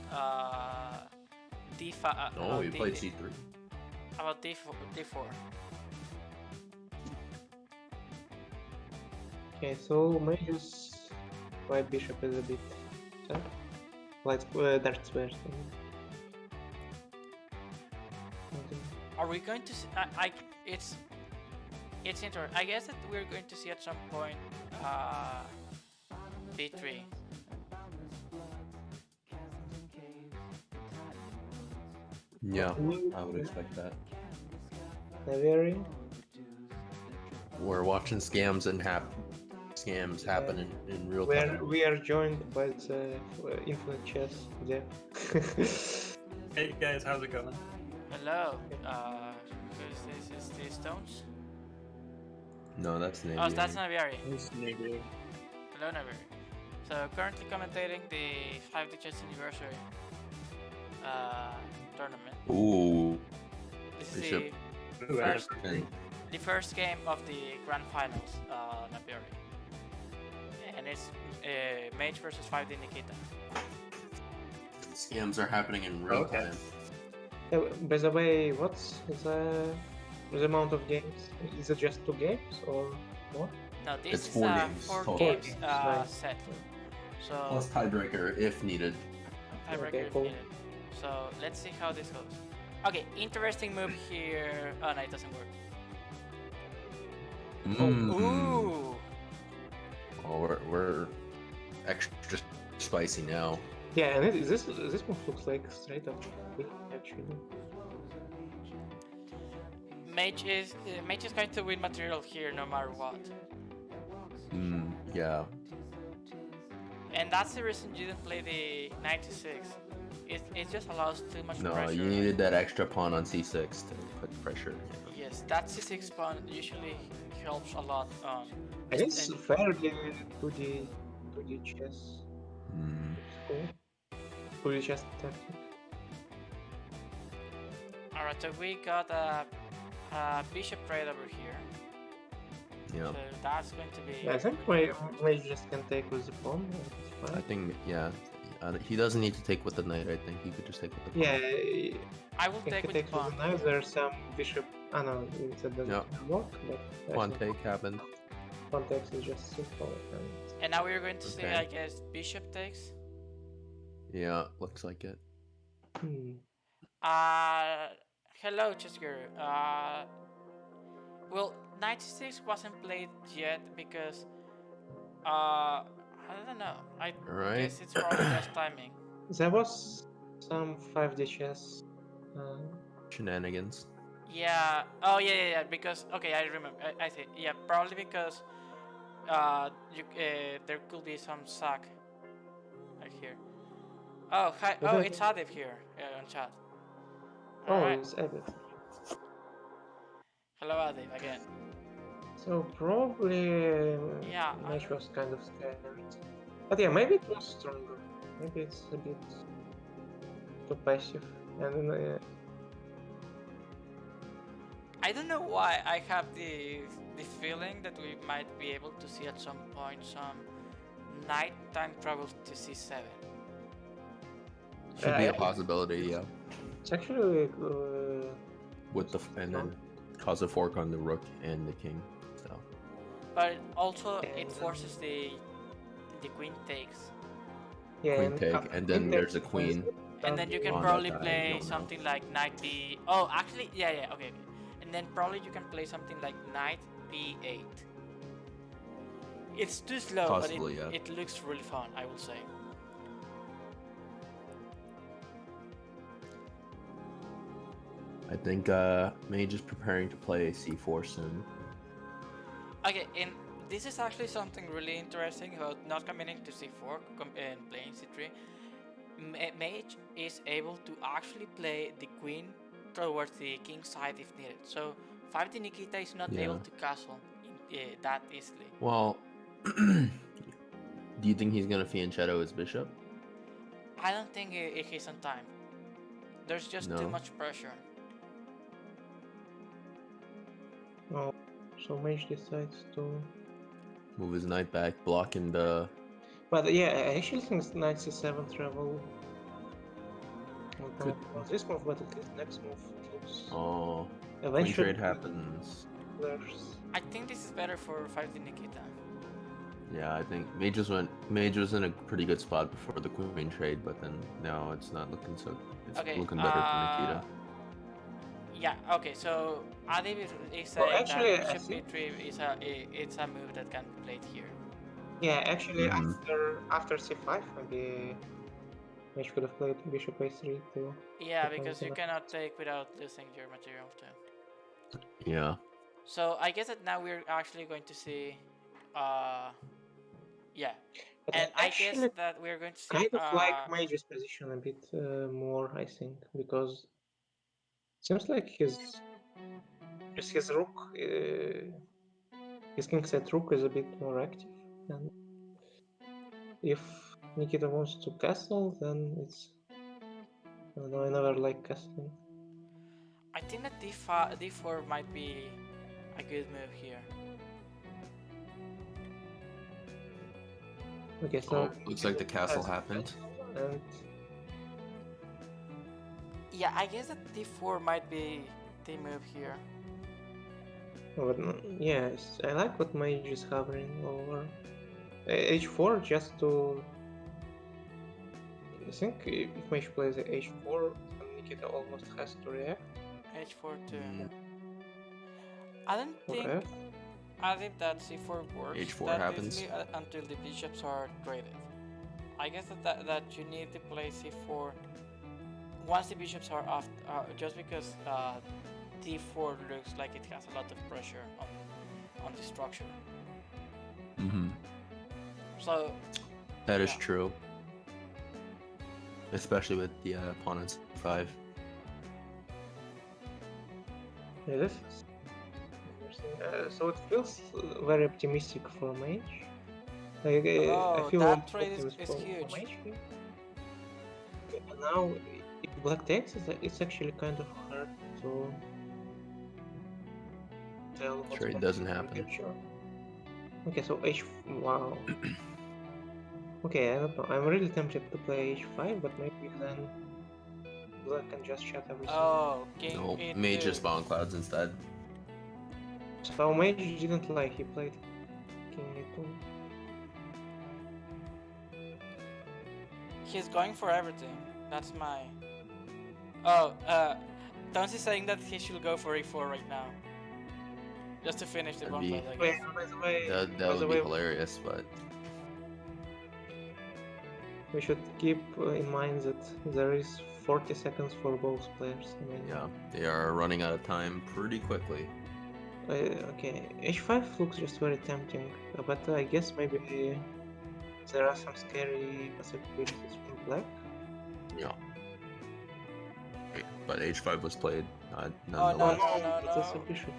d5 Oh, about he D- played C3. about d4. Okay, so mages white bishop is a bit light dark square. Are we going to see it's interesting. I guess that we're going to see at some point b3. Yeah, I would expect that. Very We're watching scams scams happen in real time. we are joined by the infinite chess deck. Hey guys, how's it going? Hello. Who is this? Is this Stones? No, that's Navy. Oh, that's Naviari. It's Navy. Hello, Naviari. So currently commentating the 5D Chess Anniversary tournament. Ooh. This is Bishop. And the first game of the grand finals, Naviari. And it's Mage versus 5D Nikita. scams are happening in real Okay. time. By the way, what's the amount of games? Is it just 2 games or more? No, this It's is 4 a games 4 total. games Nice. set. So Plus tiebreaker if needed. tiebreaker Okay, if cool. needed. So let's see how this goes. Okay, interesting move here. Oh no, it doesn't work. Mm. Ooh. Oh, we're extra spicy now. Yeah, and this move looks like straight up win, actually. Mage is going to win material here no matter what. Yeah. And that's the reason you didn't play the 96. It just allows too much No, pressure. you needed that extra pawn on c6 to put pressure. Yes, that c6 pawn usually helps a lot. I guess and- fairly 2D chess. Mm. It's cool. 2D chess tactic. Alright, so we got a bishop trade over here. Yeah, So that's going to be. I think really my good. mage just can take with the pawn. And it's I fine. think he doesn't need to take with the knight. I think he could just take with the pawn. Yeah, I will if take he with the takes with pawn. the knight, there's some bishop. Ah no, that doesn't Yeah. work. But I Pawn think take happened. pawn takes is just simple. And now we're going to see, Okay. I guess, bishop takes. Yeah, looks like it. Hello, chess guru. Well, 96 wasn't played yet because, I don't know. I Alright. guess it's probably just timing. There was some 5D chess. Shenanigans. Yeah. Oh, yeah. Because okay, I remember. I think yeah, probably because there could be some sack like here. Oh, hi. But Oh, I it's think- Adif here on chat. Oh, Alright. it's edit. Hello, Adif again. So probably Yeah, match was kind of scared. But yeah, maybe it was stronger. Maybe it's a bit too passive. And I don't know why I have the feeling that we might be able to see at some point some knight time travels to c7. Should be a I- possibility, yeah. it's actually With the and then cause a fork on the rook and the king. So But also it And- forces the queen takes. yeah, queen take, and then there's a queen. And then you can On that probably guy, you play don't know. something like knight b. Oh, actually, yeah, okay. And then probably you can play something like knight b8. It's too slow, Possibly, but yeah. it looks really fun, I will say. I think Mage is preparing to play c4 soon. Okay, and this is actually something really interesting about not committing to c4 and playing c3. Mage is able to actually play the queen towards the king side if needed. So 5D Nikita is not able Yeah. to castle that easily. Well, do you think he's gonna fianchetto his bishop? I don't think he's on time. There's just too No. much pressure. Oh, so mage decides to. Move his knight back, blocking the. But yeah, I actually think knight c7 travel. Could- Not this move, but at least next move looks. Oh, queen Eventually, trade happens. there's. I think this is better for 5D Nikita. Yeah, I think Mage was in a pretty good spot before the queen trade, but then now it's not looking so. It's Okay, looking better for Nikita. Yeah, okay, so Adib is saying Well, actually, I that bishop think- b3 it's a move that can be played here. Yeah, actually, Mhm. after c5, maybe mage could have played bishop a3 too. Yeah, Okay, because you so- cannot take without losing your material too. Yeah. So I guess that now we're actually going to see, yeah, But and I guess actually that we're going to see. kind of like mage's position a bit more, I think, because it seems like his rook, his king set rook is a bit more active, and if Nikita wants to castle, then it's. I don't know, I never like castling. I think that d4 might be a good move here. Okay, so Oh, looks like the castle happened. and Yeah, I guess that d4 might be the move here. but yes, I like what mage is hovering over h4 just to. I think if mage plays h4, then Nikita almost has to react. h4 too. Mm. I don't think Okay. that c4 works H4 that happens. easily until the bishops are traded. I guess that you need to play c4 once the bishops are off, just because d4 looks like it has a lot of pressure on the structure. Mm-hmm. So That is Yeah. true. especially with the opponent's 5. Yeah, this is interesting. So it feels very optimistic for mage. Like, I Oh, feel that trade optimistic is for huge. mage here. Okay, and now, if black takes, it's actually kind of hard to tell what's Trade better doesn't to happen. capture. Okay, so wow. Okay, I don't know. I'm really tempted to play h5, but maybe then black can just shut everything. Oh, king No, e2. mage just spawn clouds instead. So mage didn't lie. He played king e2. He's going for everything. That's my. Tons is saying that he should go for e4 right now, just to finish the That'd pawn be- play. I Wait, guess. by the way, That by would the be way, hilarious, but we should keep in mind that there is 40 seconds for both players. I mean, yeah, they are running out of time pretty quickly. okay, h5 looks just very tempting, but I guess maybe there are some scary possibilities from black. Yeah. But h5 was played. Oh, Nonetheless. no. But that's a bishop.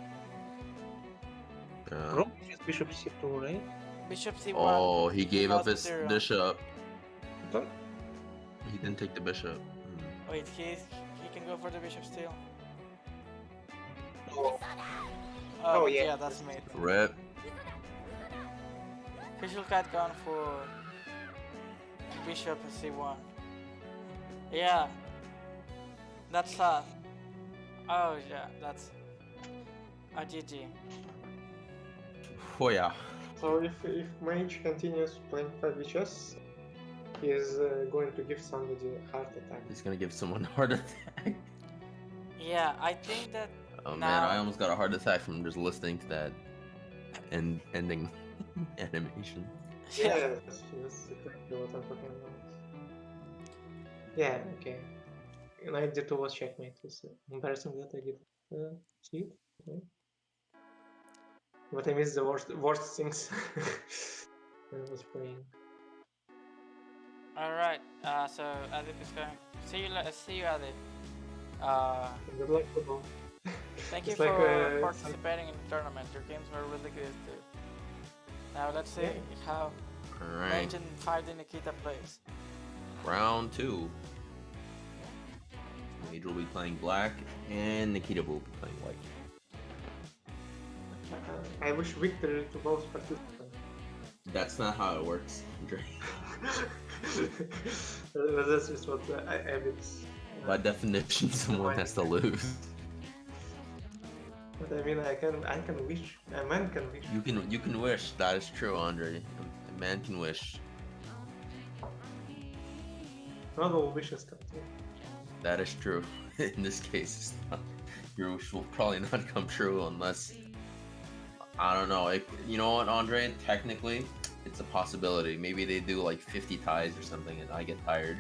Yeah. Probably just bishop c2, right? Bishop c1. Oh, he gave up Lost his material. bishop. Don't- He didn't take the bishop. Hmm. Wait, he can go for the bishop still. Oh, Oh, yeah. yeah, that's made. Rip. He should have gone for bishop c1. Yeah, that's sad. Oh yeah, that's a GG. Oh yeah. So if mage continues playing 5 chess, he is going to give somebody a heart attack. He's gonna give someone a heart attack. Yeah, I think that Oh Now- man, I almost got a heart attack from just listening to that ending animation. Yes, that's exactly what I'm talking about. Yeah, okay. Knight d2 was checkmate. It's embarrassing that I did see it. Okay. But I missed the worst things when I was playing. All right. So Adip is going. See you, Adip. Good luck to both. Thank you It's for like, participating in the tournament. Your games were really good too. Now let's see Yeah. how Alright. Legend 5D Nikita plays. Round 2. Mage will be playing black, and Nikita will be playing white. I wish victory to both participants. That's not how it works, Andre. But that's just what I did. By definition, someone has to lose. But I mean, I can wish. A man can wish. You can wish. That is true, Andre. A man can wish. Not all wishes come true. That is true. In this case, it's not, your wish will probably not come true unless I don't know. You know what, Andre? Technically, it's a possibility. Maybe they do like 50 ties or something, and I get tired.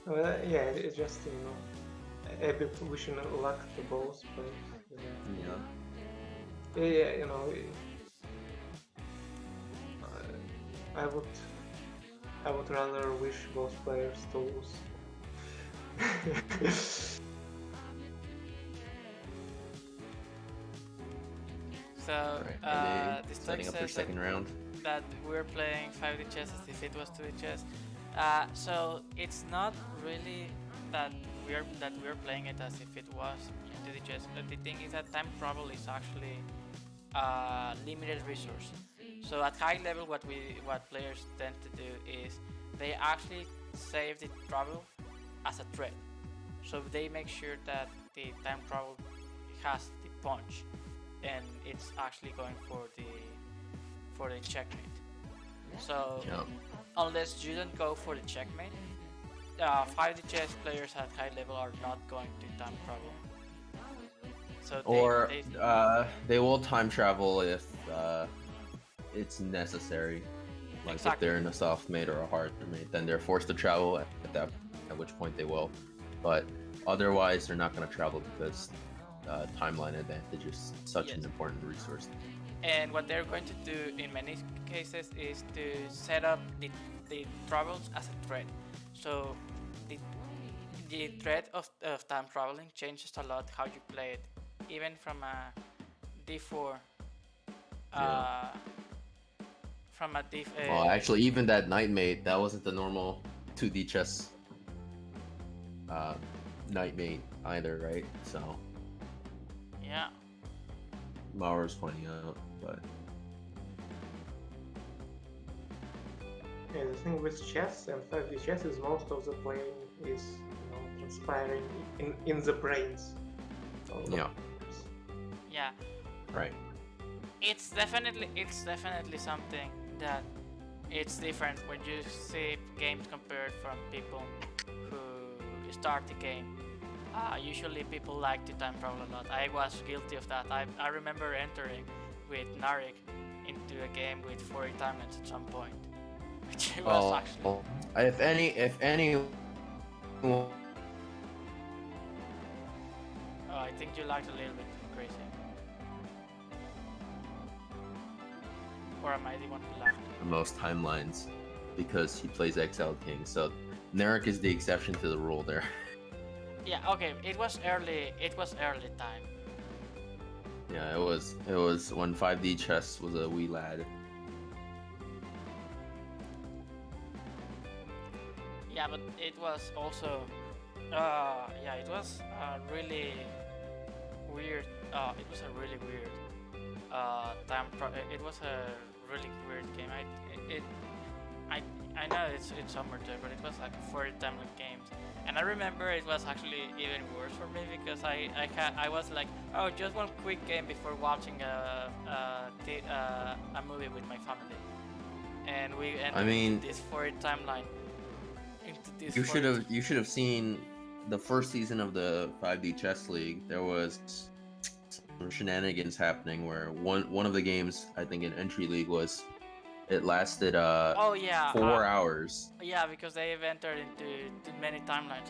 Well, yeah, it's just a bit wishing luck to both players. Yeah. Yeah, I would rather wish both players to lose. So Alright, are they this setting up their says second round? that we're playing 5D chess as if it was 2D chess. So it's not really that we're playing it as if it was 2D chess. But the thing is that time travel is actually a limited resource. So at high level, what players tend to do is they actually save the travel as a threat. So they make sure that the time travel has the punch, and it's actually going for the checkmate. So Yeah. unless you don't go for the checkmate, 5D chess players at high level are not going to time travel. So They will time travel if it's necessary. Like if Exactly. they're in a soft mate or a hard mate, then they're forced to travel at which point they will. But otherwise, they're not going to travel because timeline advantage is such an Yes. important resource. And what they're going to do in many cases is to set up the travels as a threat. So the, the threat of time traveling changes a lot how you play it, even from a d4 Yeah. from a d Well, actually, even that Knightmate, that wasn't the normal 2D chess Knightmate either, right? So yeah. Mauer's pointing out, but Yeah, the thing with chess and 5D chess is most of the playing is transpiring in the brains. of the yeah, players. Yeah, right. it's definitely something that it's different when you see games compared from people who start the game. Usually people like to time travel a lot. I was guilty of that. I remember entering with Narik into a game with 40 timelines at some point, which was actually. If any, Oh, I think you liked a little bit crazy. Or am I the one who laughed? most timelines, because he plays Exiled King. So Narek is the exception to the rule there. Yeah, okay, it was early time. Yeah, it was when 5D chess was a wee lad. Yeah, but it was also, it was really weird. It was a really weird it was a really weird game. I know it's summertime, but it was like 40 timeline games, and I remember it was actually even worse for me because I was like, oh, just one quick game before watching a movie with my family, and we ended this 40 timeline. You should have seen the first season of the 5D Chess League. There was some shenanigans happening where one of the games, I think in Entry League, was it lasted 4 hours. Yeah, because they've entered into many timelines.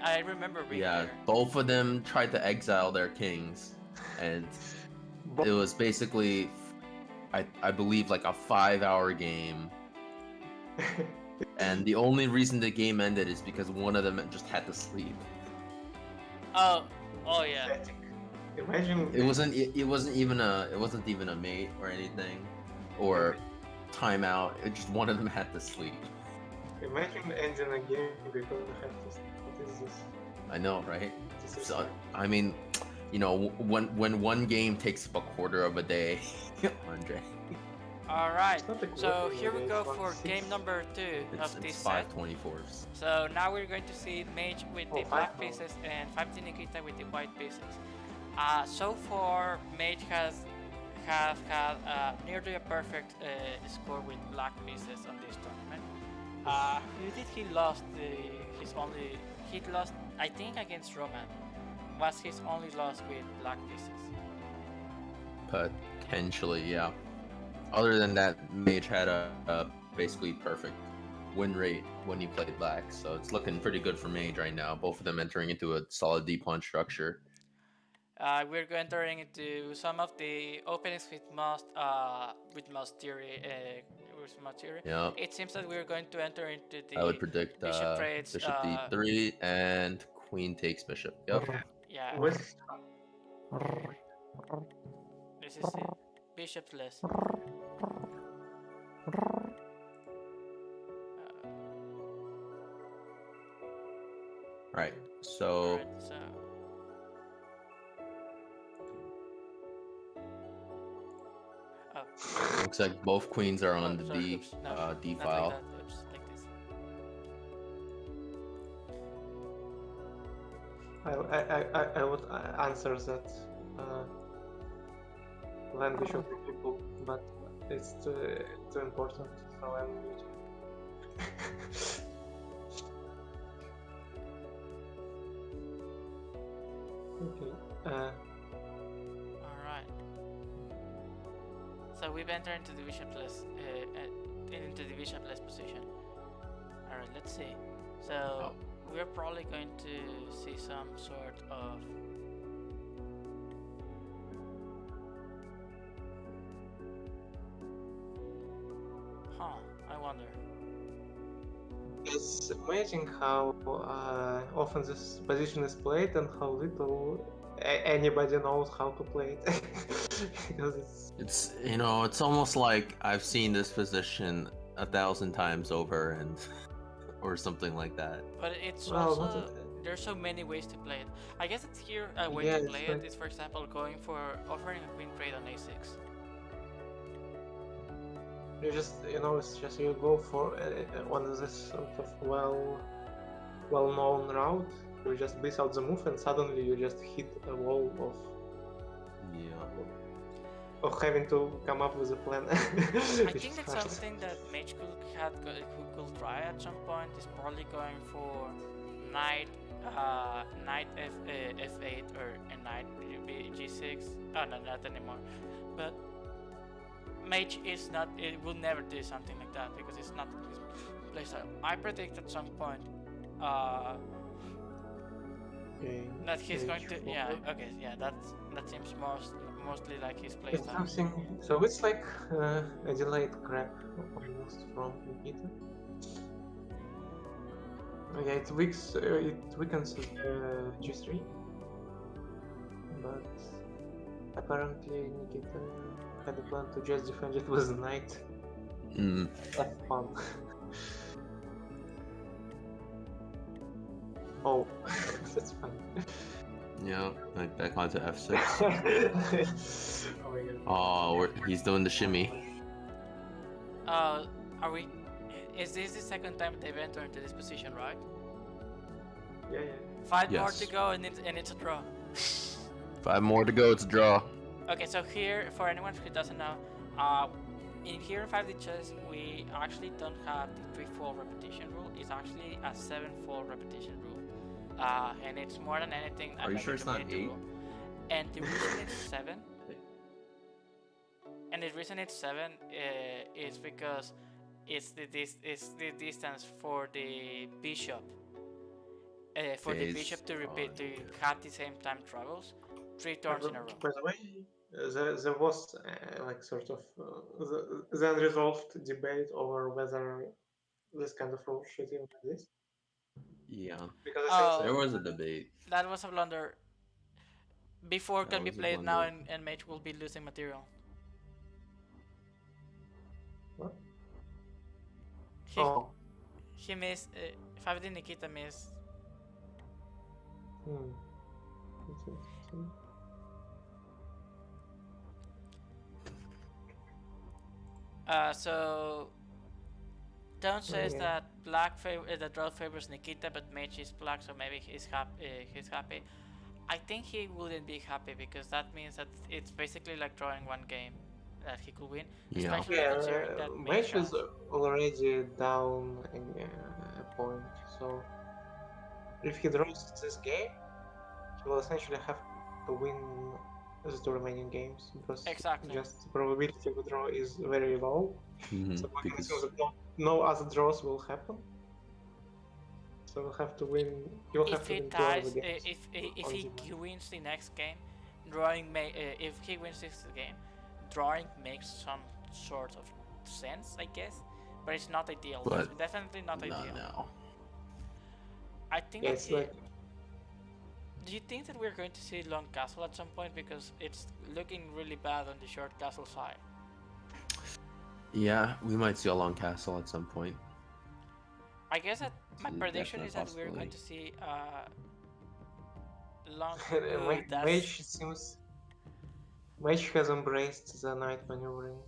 I remember being Yeah, there. both of them tried to exile their kings, and it was basically, I believe, like a 5-hour game. And the only reason the game ended is because one of them just had to sleep. Oh yeah. Pathetic. Imagine It wasn't even a mate or anything, or timeout. It just one of them had to sleep. Imagine ending a game because you have to. What is this? I know, right? This is So, I mean, when one game takes up a quarter of a day, Andre. Alright, It's not a so quarter, here we it's go one for sixth. game number 2 It's of this set. 5/24s. So now we're going to see Mage with the Oh, black 5 pieces and 5D Nikita with the white pieces. So far, Mage has had nearly a perfect score with black pieces on this tournament. Who did he lost? He lost, I think, against Roman. Was his only loss with black pieces? Potentially, yeah. Other than that, Mage had a basically perfect win rate when he played black, so it's looking pretty good for Mage right now. Both of them entering into a solid D-pawn structure. We're entering into some of the openings with most theory. Yeah, It seems that we're going to enter into the I would predict bishop trades. bishop D3 and queen takes bishop. Yep. Yeah, With this is it. Bishopless. Right. So Alright, so looks like both queens are on the sorry, D oops, no, D not file. like that. Oops, like this. I would answer that land bishop is difficult, but it's too important, so I'm muting. Okay. Alright. So we've entered into the bishopless position. Alright, let's see. So we're probably going to see some sort of Huh, I wonder. It's amazing how often this position is played and how little anybody knows how to play it. Because It's it's almost like I've seen this position 1,000 times over and or something like that. But it's well, also there's so many ways to play it. I guess it's here a way Yeah, to it's play like- it is, for example, going for offering a queen trade on a6. you just it's just you go for one of this sort of well-known route. You just base out the move and suddenly you just hit a wall Yeah. of having to come up with a plan. I which think is that's hard. something that Mage who could try at some point is probably going for knight f8 or a knight g6. Oh no, not anymore. But Mage is not. It will never do something like that because it's not his playstyle. I predict at some point Okay, that he's going to. H4. Yeah. Okay. Yeah. That seems mostly like his It's playstyle. something. So it's like a delayed grab almost from Nikita. Yeah, it weakens G3, but apparently Nikita had a plan to just defend it with knight Mm. f1. Oh, that's fun. Yeah, like back onto f6. Oh my god. Oh, he's doing the shimmy. Are we? Is this the second time they've entered into this position, right? Yeah. 5 more Yes. to go and it's a draw. 5 more to go. It's a draw. Okay, so here, for anyone who doesn't know, in here in 5D chess, we actually don't have the 3-fold repetition rule. It's actually a 7-fold repetition rule. And it's more than anything. Are you sure it's not 8? Rule. And the reason it's 7, and the reason it's 7 is because it's the distance for the bishop. For the Phase. bishop to repeat Oh, to okay. have the same time travels 3 turns in a row. By the way, there was like sort of the unresolved debate over whether this kind of rule should even exist. Yeah. Because Oh. There was a debate. That was a blunder. Before That can be was a played now, blunder. and Mage will be losing material. What? He, Oh. he missed. 5D Nikita missed. Hmm. That's interesting. So Tone says Yeah. that that draw favors Nikita, but Mage is black, so maybe he's happy. I think he wouldn't be happy because that means that it's basically like drawing one game that he could win. Yeah. Especially Yeah, considering that Mage is has- already down a point, so if he draws this game, he will essentially have to win the 2 remaining games because Exactly. just the probability of a draw is very low. Mhm, So we can because assume that no other draws will happen. So we'll have to win. You'll have if to he win 2 of the ties, games. if on he demand. wins the next game, if he wins this game, drawing makes some sort of sense, I guess, but it's not ideal. But It's definitely not not ideal. now. I think Yeah, that it's like do you think that we're going to see long castle at some point because it's looking really bad on the short castle side? Yeah, we might see a long castle at some point. I guess that my It's a prediction definite is that we're going to see long. Mage seems. Mage has embraced the night maneuvering.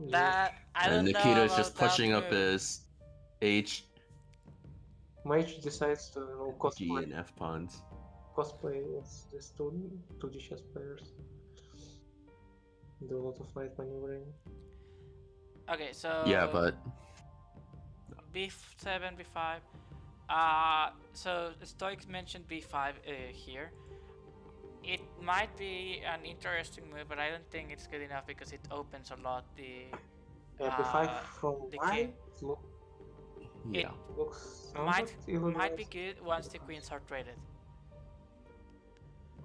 That I don't And know Nikita is about just that pushing up move. his H, Mage decides to G, cosplay and F pawns. as these 2D chess players. Do a lot of night maneuvering. Okay, so Yeah, but b7, b5. So Stoics mentioned b5 here. It might be an interesting move, but I don't think it's good enough because it opens a lot the. B5 from the wide king. yeah. looks Might somewhat even might be worse. good once the queens are traded.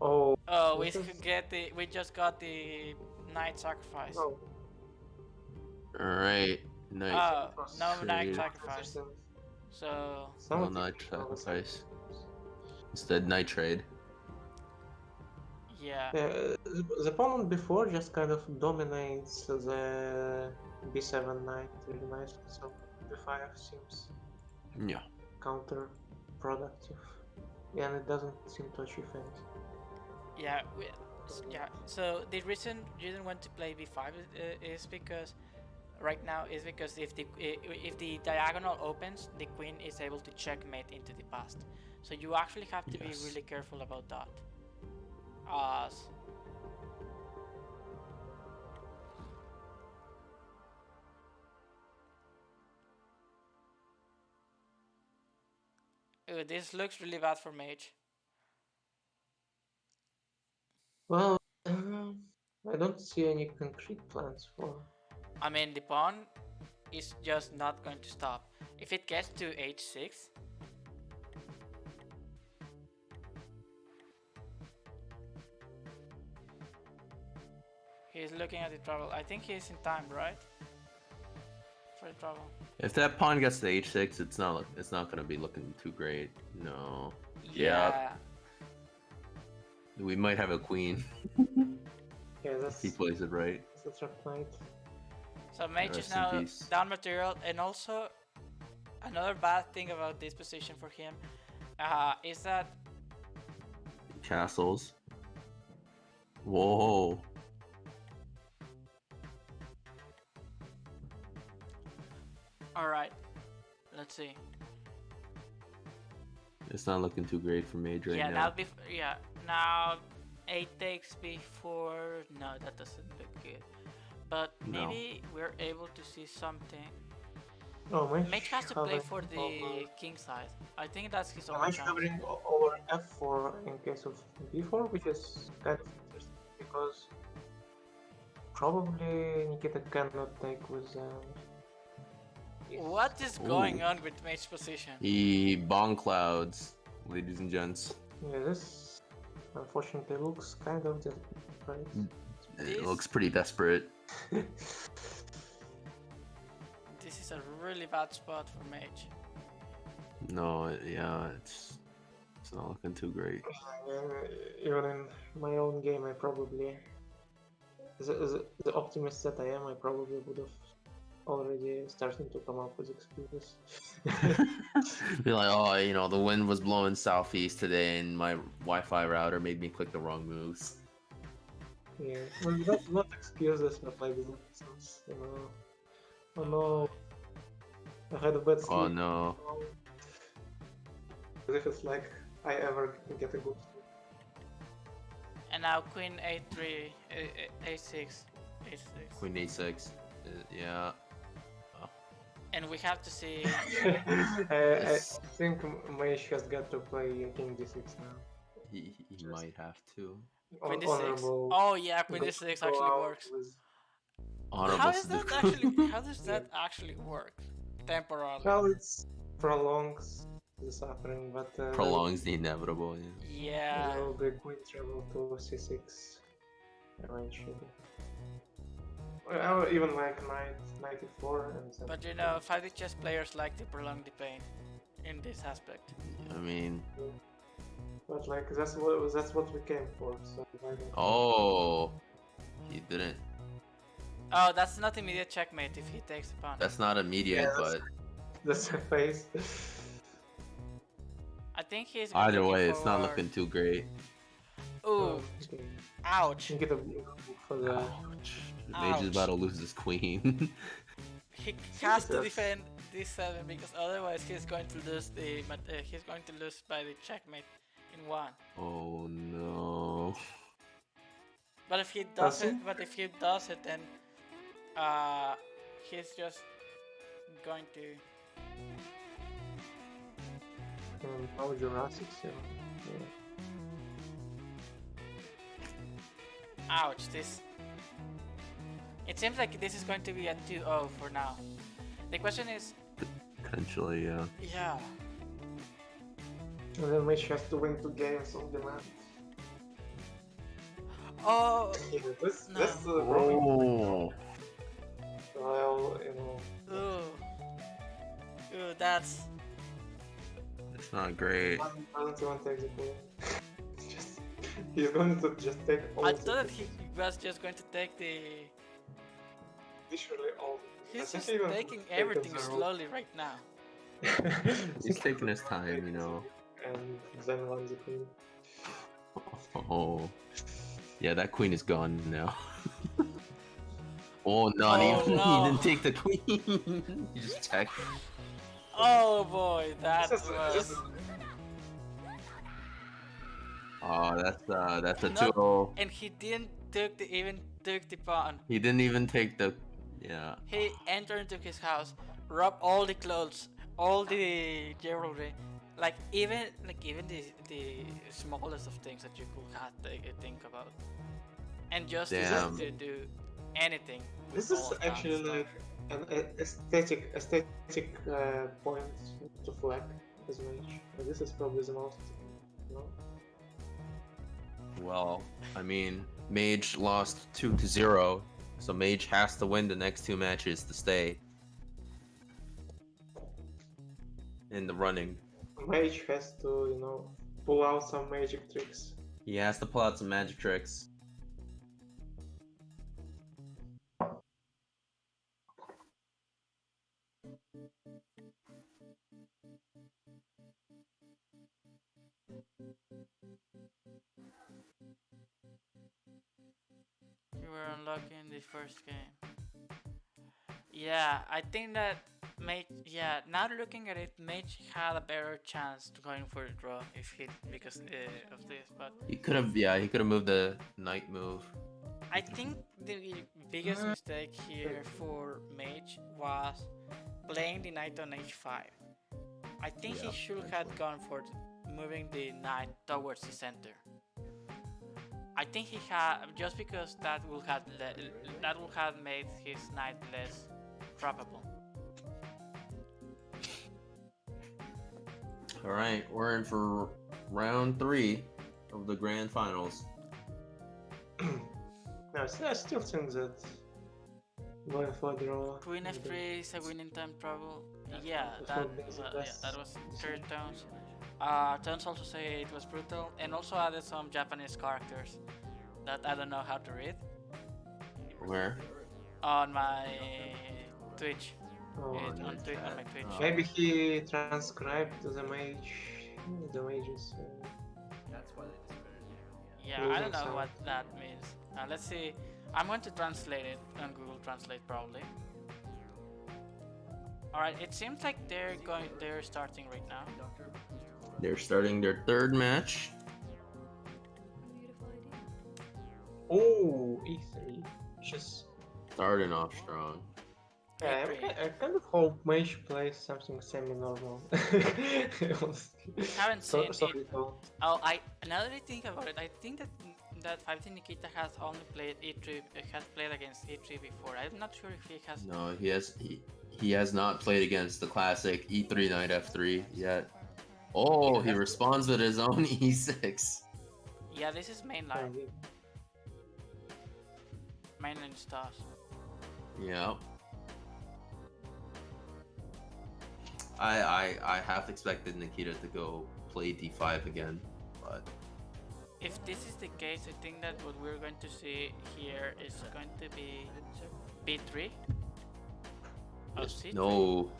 Oh, Oh, This is- we just got the knight sacrifice. no. Alright. Nice. Oh, was no knight trade. sacrifice. Resistant. So No Some knight technical sacrifice. resistance. Instead, knight trade. yeah, Yeah, the opponent before just kind of dominates the b7 knight really nicely, so b5 seems Yeah. counterproductive. Yeah, and it doesn't seem to achieve anything. yeah, yeah. So the reason you didn't want to play b5 is because right now is because if the diagonal opens, the queen is able to checkmate into the past. So you actually have to be Yes. really careful about that. As this looks really bad for mage. Well, I don't see any concrete plans for. I mean, the pawn is just not going to stop. If it gets to h6, he's looking at the trouble. I think he's in time, right? For the trouble. If that pawn gets to h6, it's not gonna be looking too great. No. Yeah. We might have a queen Yeah, if he that's plays it right. a trap knight. So mage is Rest in now peace. down material, and also another bad thing about this position for him is that Castles. Whoa. all right. Let's see. It's not looking too great for mage right Yeah, now. now 8 takes before. No, that doesn't look good. But No. maybe we're able to see something. Oh, Mage has to play for the king side. I think that's his only Mage chance. hovering over f4 in case of b4, which is kind of interesting because probably Nikita cannot take with. What is going on with mage position? He bong clouds, ladies and gents. Yeah, this unfortunately looks kind of desperate. It This- looks pretty desperate. This is a really bad spot for mage. No, yeah, it's not looking too great. Even in my own game, I probably, the optimist that I am, I probably would have already starting to come up with excuses. Be like, oh, the wind was blowing southeast today, and my Wi-Fi router made me click the wrong moves. Yeah, well, not excuses, but like reasons, you know. Oh no, I had a bad sleep. Oh no. As if it's like I ever get a good sleep. And now queen a3, a6, a6. Queen a6. Yeah. And we have to see. I think Mage has got to play King d6 now. He might have to. Queen d6. Honorable. Oh yeah, queen go- d6 go actually out works. with- Honorable How does that seduction. actually? How does that actually work? Temporarily. Well, it's prolongs the suffering, but Prolongs the inevitable. Yeah. Yeah. there will be queen travel to c6 eventually. Or even like knight 94 and then But you know, 5D chess players like to prolong the pain in this aspect. I mean, But like that's what we came for. So why don't oh, he didn't. Oh, that's not immediate checkmate if he takes the pawn. That's not immediate, Yeah, that's- but that's a face. I think he's either looking way, it's not for- looking too great. Ooh, Okay. ouch. You get a book for the. Ouch. Mage is Ouch. about to lose his queen. He has to Jesus. defend this 7 because otherwise he's going to lose he's going to lose by the checkmate in 1. Oh no. But if he Does he? does it, then he's just going to. Now Jurassic, so yeah. Ouch! This. It seems like this is going to be a 2-0 for now. The question is, Potentially, yeah. yeah. And then Mage has to win 2 games on demand. Oh, Yeah, this No. this probably Oh. Well, you know, Ooh, that's. It's not great. why doesn't he want to take the queen? Just he's going to just take all I the thought that he queens. was just going to take the. Literally all. I He's think just he even taking taken everything the rook. slowly right now. He's taking his time, you know. And then won the queen. Oh, yeah, that queen is gone now. Oh, no, Oh, he no. didn't take the queen. He just checked. Oh boy, that This is- was. this- Oh, that's a Not- 2-0. And he didn't even took the pawn. He didn't even take the. Yeah. He entered into his house, robbed all the clothes, all the jewelry, like even the smallest of things that you could have to think about, and just Damn. decided to do anything. With This is all of that actually stuff. like an aesthetic point to flag as mage. And this is probably the most, you know. Well, I mean, Mage lost 2-0, so Mage has to win the next 2 matches to stay in the running. Mage has to, you know, pull out some magic tricks. He has to pull out some magic tricks. You were unlucky in the first game. Yeah, I think that Mage. Yeah, now looking at it, Mage had a better chance to going for a draw if he because of this. But He could have moved the knight move. I think the biggest mistake here for Mage was playing the knight on h5. I think he should have gone for moving the knight towards the center. I think he had just because that would have made his knight less probable. All right, we're in for round 3 of the grand finals. No, I still think that going for draw. Queen f3 is a winning time trouble. Yeah, that was third tones. Tones also say it was brutal, and also added some Japanese characters that I don't know how to read Where? on my Twitch. Oh, on my Twitch. maybe he transcribed the mages. Yeah, I don't know Losing what that means. Let's see. I'm going to translate it on Google Translate probably. Alright, it seems like they're starting right now. They're starting their 3rd match. Oh, e3. Just Starting off strong. yeah, I kind of hope Mage plays something semi-normal. Honestly. Haven't seen Sorry, it. Tom. Oh, now that I think about it, I think that 5 Nikita has only played E3, has played against E3 before. I'm not sure if he has. No, he has not played against the classic E3 knight F3 yet. Oh, he responds with his own E6. Yeah, this is mainline. Mainline stars. Yeah. I half expected Nikita to go play D5 again, but If this is the case, I think that what we're going to see here is going to be B3. Oh, C3. no,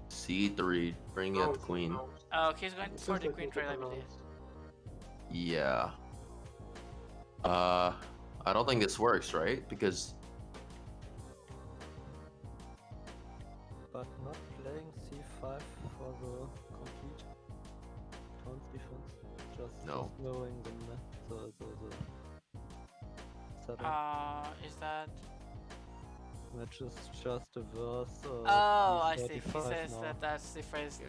C3, bring out the queen. Oh, he's going for the queen trade, I believe. Yeah. I don't think this works, right? Because But not playing c5 for the complete town's defense. Just No. knowing the setup. Is that? Which is just a verse. Oh, I see. He 35 says now. that that's the phrase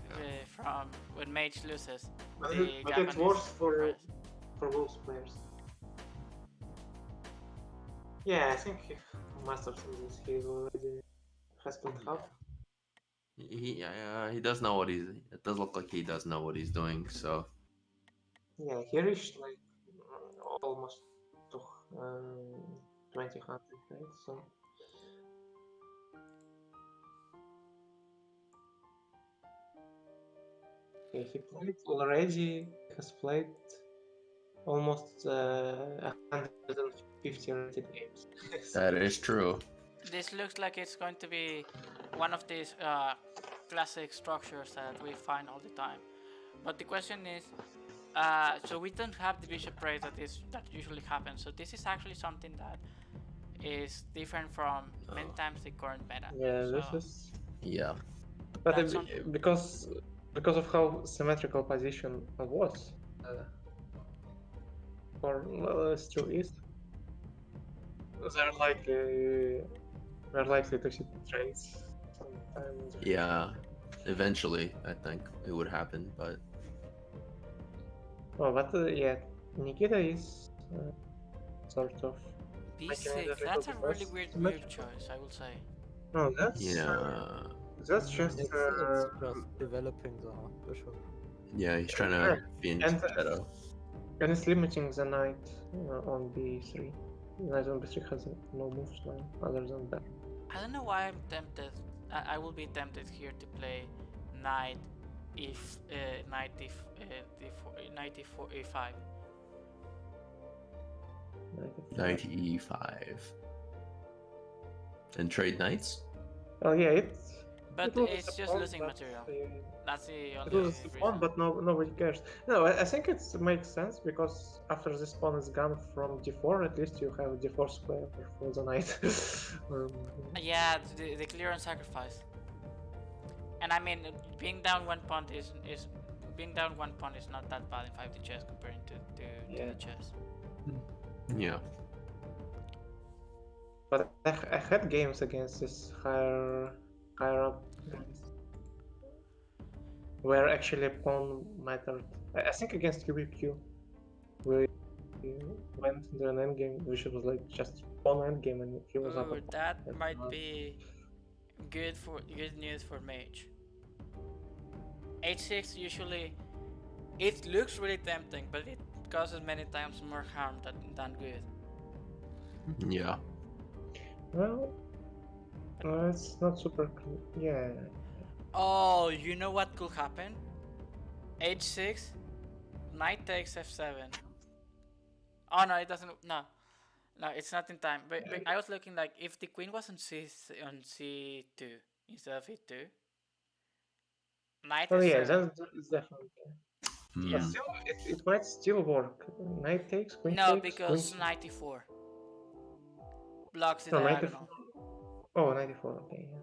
from when Mage loses. But The it Japanese works phrase. for both players. Yeah, I think he must have seen this. He already has played half. he does know what he's. It does look like he does know what he's doing. So Yeah, he reached like almost to 2000, right? So Okay, he played already, has played almost 150 rated games. That is true. This looks like it's going to be one of these classic structures that we find all the time. But the question is, so we don't have the bishop raid that usually happens. So this is actually something that is different from many times the current meta. Yeah, so this is. Yeah. But That's some- because of how symmetrical position was, or still is, they're likely to see trades sometimes. Yeah. Eventually, I think it would happen, but Oh, but yeah, Nikita is sort of. making it B6. a That's a little really less weird symmetrical. choice, I will say. No, that's just It's just developing the bishop. yeah, he's trying yeah. to fiend And shadow. and it's limiting the knight on b3. Knight on b3 has no moves now other than that. I don't know why I'm tempted. I will be tempted here to play knight if knight if d4 knight e4 e5. Knight Knight e5. And trade knights? Oh yeah, it's. But it was it's a just pawn, losing but, material. uh, That's the It only was a reason. pawn, but nobody cares. No, I think it makes sense because after this pawn is gone from d4, at least you have d4 square for the knight. Yeah, the clearance sacrifice. And I mean, being down one pawn is not that bad in 5D chess comparing to Yeah. the chess. Yeah. But I had games against this higher up guys where actually pawn mattered. I think against QBQ we went into an endgame which was like just pawn endgame and he was up. Ooh, that and, might be good news for mage. H6 usually it looks really tempting, but it causes many times more harm than good. Yeah. Well, it's not super. Yeah. Oh, you know what could happen? H6, knight takes f7. Oh no, it doesn't. No, it's not in time. But I was looking like if the queen was on c2 instead of e2. Knight Oh f7. yeah, that's definitely. Yeah. But still, it might still work. Knight takes, queen No, takes, because queen. 94 blocks the No, diagonal. 94. Oh, 94. Okay. Yeah.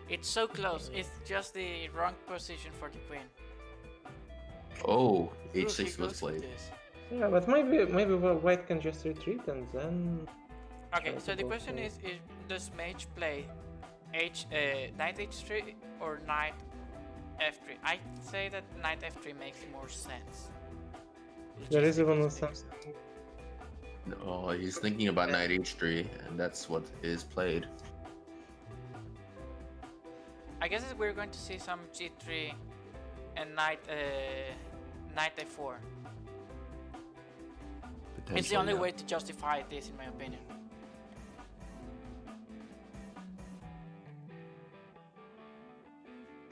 It's so close. It's just the wrong position for the queen. Oh, Ooh, he h6 was goes for played. this. Yeah, but maybe white can just retreat and then. Okay, try so to the go question for- is does mage play knight h3 or knight f3? I say that knight f3 makes more sense. There is even Logistically a speaking. something. Oh, he's thinking about knight h3, and that's what is played. I guess we're going to see some g3 and knight f4. It's the only yeah. way to justify this, in my opinion.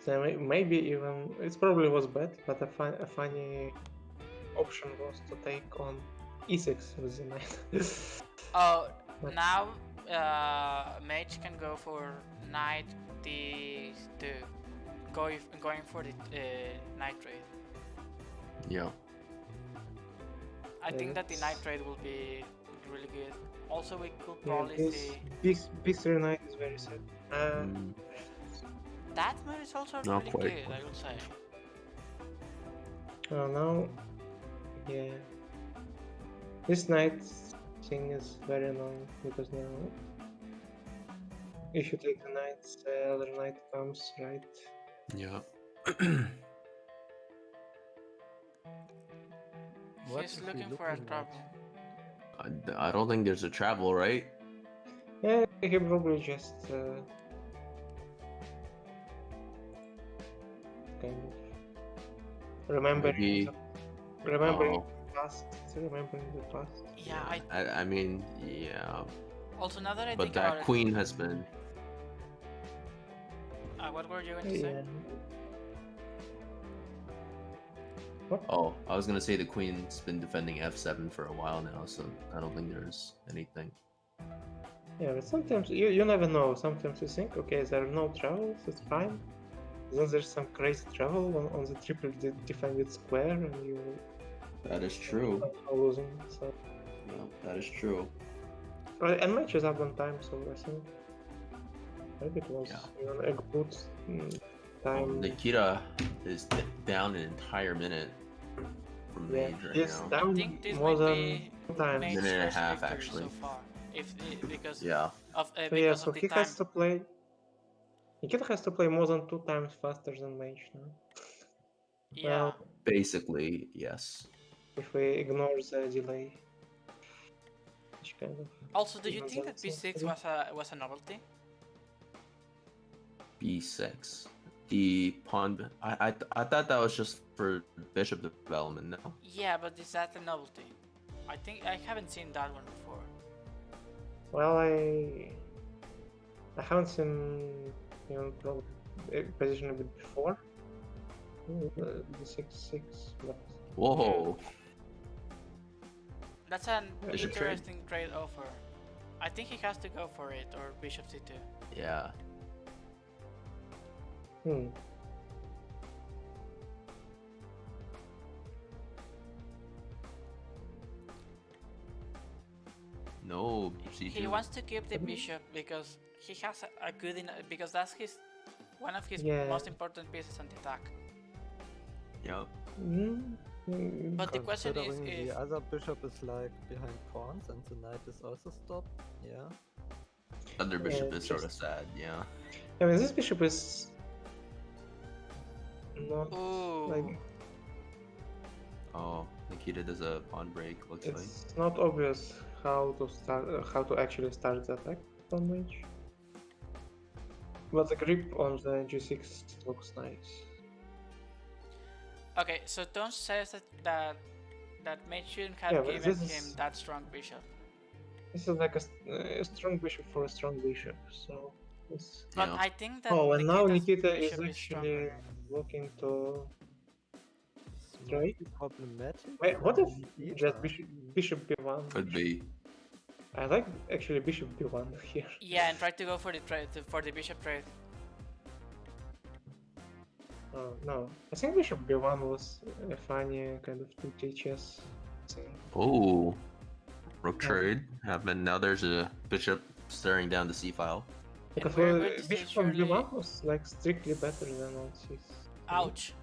So maybe even it probably was bad, but a funny option was to take on e6 with the knight. Oh, But- now mage can go for knight d2, going for the knight trade. Yeah. I Yeah, think that the that's- knight trade will be really good. Also, we could Yeah, probably this see b3 knight is very sad. Mm, that move is also Not really quite. good, I would say. Now, yeah, this knight thing is very annoying because now, if you take the knight, the other knight comes right. yeah. What He's is he looking for a looking at? trouble. I don't think there's a travel, right? Yeah, he probably just kind of remembering Maybe. remembering Oh, the past, remembering the past. Yeah, I mean, yeah. also now that I But think about that it, queen has been What were you going to say? Yeah. Oh, I was gonna say the queen's been defending f7 for a while now, so I don't think there's anything. Yeah, but sometimes you never know. Sometimes you think, okay, there are no travels, it's fine. Then there's some crazy travel on the triple defended square, and you That is true. are losing. So, Yeah, that is true. and match is up on time, so I think maybe it was Yeah. even a good time. Nikita is down an entire minute from Yeah, Mage right he's now. I down think this more might than be 2 times. Mage's Minute and a first half, victory actually. so far. Because Yeah. of So yeah, because so of the he time. has to play. Nikita has to play more than 2 times faster than Mage now. Yeah. Well, Basically, yes. if we ignore the delay, which kind of. Also, do you evens think that out things b6 maybe. was a novelty? B6. The pawn. I thought that was just for bishop development. No. Yeah, but is that a novelty? I think I haven't seen that one before. Well, I haven't seen even probably position a bit before. The 6-6, but Whoa. That's an Bishop trade. interesting trade offer. I think he has to go for it, or bishop c2. Yeah. No. He wants to keep the bishop because he has a good because that's one of his Yeah. most important pieces on the attack. Yep. But the question is Considering if the other bishop is like behind pawns and the knight is also stopped, yeah. Other bishop Yeah, is sort of just- sad. Yeah. I mean, this bishop is not ooh, like Oh, Nikita does a pawn break. Looks like. it's not obvious how to start, how to actually start the attack on Mage. But the grip on the g6 looks nice. okay. So Tom says that Mage shouldn't have Yeah, but given this him is- that strong bishop. This is like a strong bishop for a strong bishop, so it's... But Yeah. I think that Oh, and now Nikita's Nikita is bishop actually stronger. looking to It's Right. not problematic. Wait, what for if Nikita. just bishop b1? Could be. I like actually bishop b1 here. Yeah, and try to go for the trade for the bishop trade. Oh, no, I think bishop b1 was a funny kind of 2D chess thing. Oh. Rook trade happened. Now there's a bishop staring down the c file. Because we're going to see bishop on surely- b1 was like strictly better than on c6. Ouch.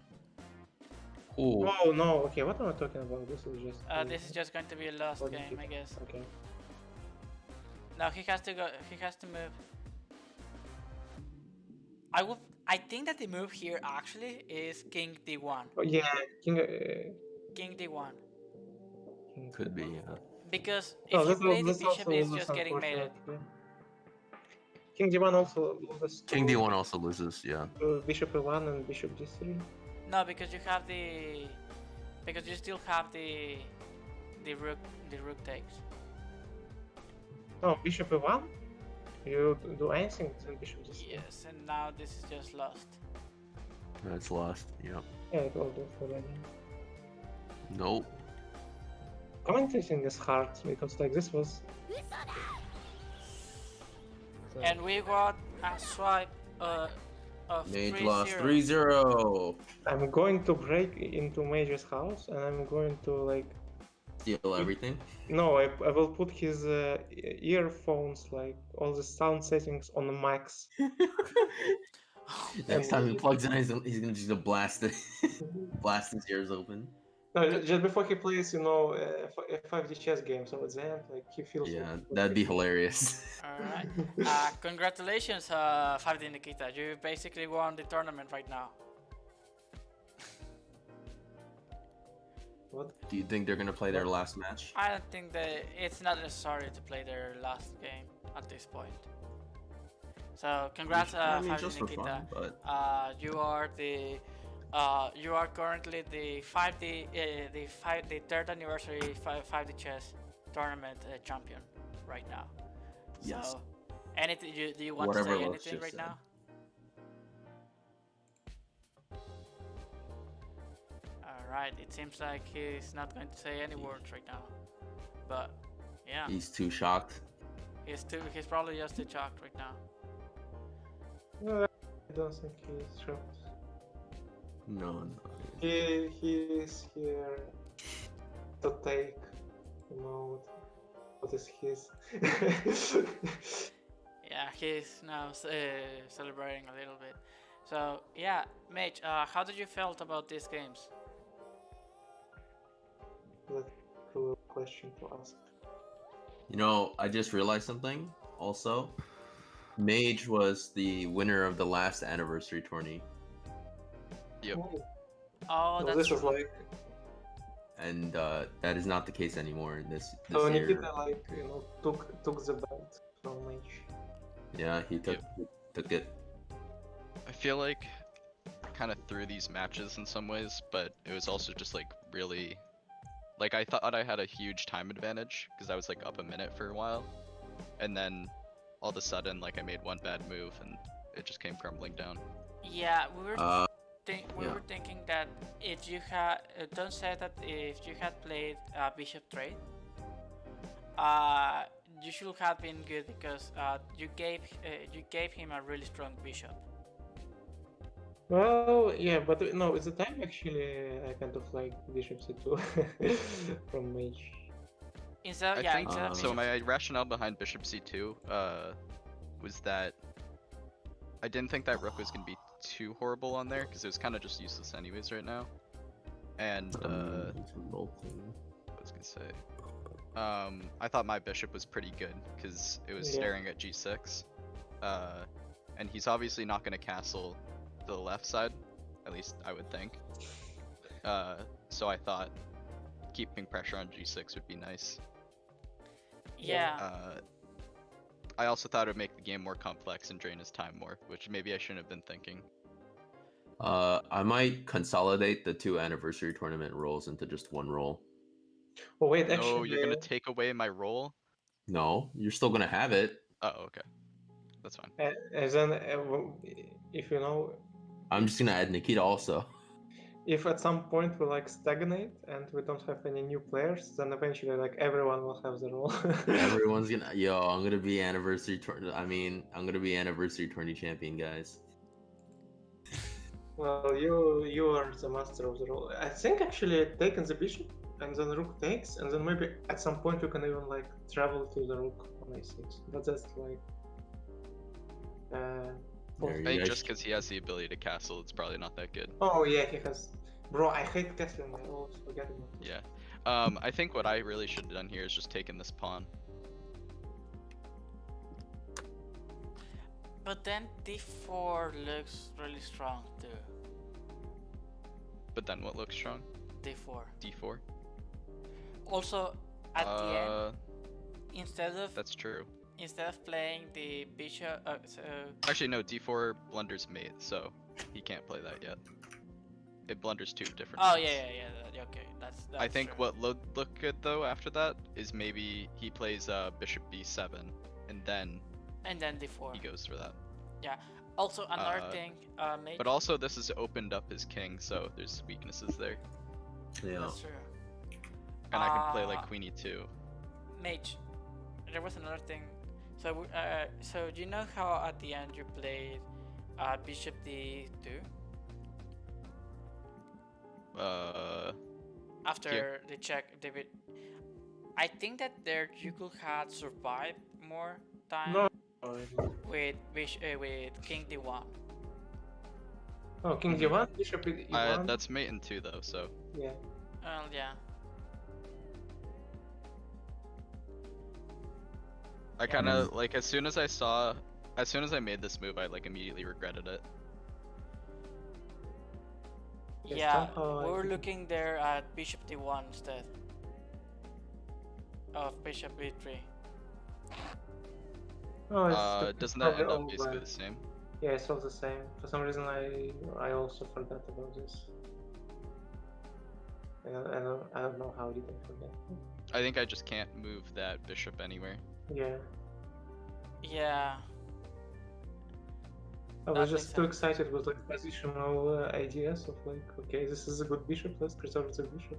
Oh. Oh no, okay, what am I talking about? This is just... This is just going to be a lost for game, I Nikita. guess. Okay. No, he has to go. He has to move. I think that the move here actually is King d1. Oh, yeah, King... King d1. Could be. Yeah. Because if Oh, you that's, play the that's bishop, also it's loses, just getting mated. unfortunately. King d1 also loses to King d1 also loses. Yeah. bishop e1 and bishop d3. No, because you have the. Because you still have the rook. The rook takes. Oh, bishop e1? You do anything then bishop d3. Yes, and now this is just lost. That's lost. Yep. Yeah, it will do already. Nope. Commentating is hard because like this was... So, And we got a swipe of Mage 3-0. lost 3-0. I'm going to break into Mage's house and I'm going to like... Steal everything. No, I will put his earphones, like all the sound settings on the max. Next time he plugs in, he's gonna just go blast it. Blast his ears open. No, just before he plays, you know, a 5D chess game, so at the end, like he feels... Yeah, like- that'd be hilarious. Alright. Congratulations, 5D Nikita. You basically won the tournament right now. What? Do you think they're gonna play their last match? I don't think that it's not necessary to play their last game at this point. So congrats, I mean, 5D just for Nikita. fun, but You are the you are currently the 5D the third anniversary 5D chess tournament champion right now. Yes. So, anything do you want Whatever to say Lux anything just right said. now? right. It seems like he's not going to say any words right now. But yeah, He's too shocked. he's probably just too shocked right now. I don't think he's shocked. No. He is here to take, you know, what is his. Yeah, he's now celebrating a little bit. So yeah, Mage, how did you felt about these games? That's a cruel question to ask. You know, I just realized something. Also, Mage was the winner of the last anniversary tourney, Yep. Oh, Oh, no, that's this is true. like and that is not the case anymore this so year. Nikita like took the belt from Mage. Yeah, he took it. I feel like I kind of threw these matches in some ways, but it was also just like really, like I thought I had a huge time advantage because I was like up a minute for a while, and then all of a sudden like I made one bad move and it just came crumbling down. Yeah, we were Yeah. were thinking that if you had don't say that if you had played Bishop Trade, you should have been good because you gave him a really strong bishop. Well, yeah, but no, at the time actually I kind of like Bishop C2 from Mage. Instead, I yeah, think instead of so. bishop. My rationale behind Bishop C2 was that I didn't think that rook was gonna be too horrible on there because it was kind of just useless anyways right now. And what was I gonna say? I thought my bishop was pretty good because it was Yeah. staring at g6, and he's obviously not gonna castle to the left side, at least I would think. So I thought keeping pressure on g6 would be nice. Yeah, I also thought it would make the game more complex and drain his time more, which maybe I shouldn't have been thinking. I might consolidate the 2 anniversary tournament roles into just one role. Oh wait, No, actually, you're gonna take away my role? No, you're still gonna have it. Oh, okay. That's fine. and then if you know, I'm just gonna add Nikita also. if at some point we like stagnate and we don't have any new players, then eventually like everyone will have their role. Everyone's gonna I'm gonna be anniversary I'm gonna be anniversary tourney champion, guys. Well, you are the master of the role. I think actually taking the bishop and then rook takes, and then maybe at some point you can even like travel to the rook on a6. But that's like There I you think guys- just because he has the ability to castle, it's probably not that good. oh yeah, he has. Bro, I hate castling. I always forget about it. Yeah. I think what I really should have done here is just taken this pawn. but then d4 looks really strong too. But then what looks strong? D4. D4? Also, at the end, Uh, that's true. instead of playing the bishop, Actually, no, D4 blunders mate, so he can't play that yet. It blunders 2 different oh mates. yeah, okay, that's I think true. what would look good though after that is maybe he plays bishop b7 and then And then d4. he goes for that. Also, another uh, thing, Mage. But also this has opened up his king, so there's weaknesses there. Yeah. That's true. And I can play like Ah. queen e2. Mage, there was another thing. So, so do you know how at the end you played bishop d2 after the check, David? I think that there you could have survived more time No. with king d1. Oh, king d1, bishop e1. That's mate in 2 though, so Yeah. Well, yeah. I kind of like as soon as I made this move, I like immediately regretted it. Yes, Yeah, somehow I we were think- looking there at bishop d1 instead of bishop b3. Oh, it's Doesn't that probably end up all basically bad. the same? Yeah, it's all the same. For some reason, I also forgot about this. I don't know how did I forget. I think I just can't move that bishop anywhere. Yeah. Yeah. I That was makes just too sense. excited with like positional ideas of like, okay, this is a good bishop, let's preserve the bishop.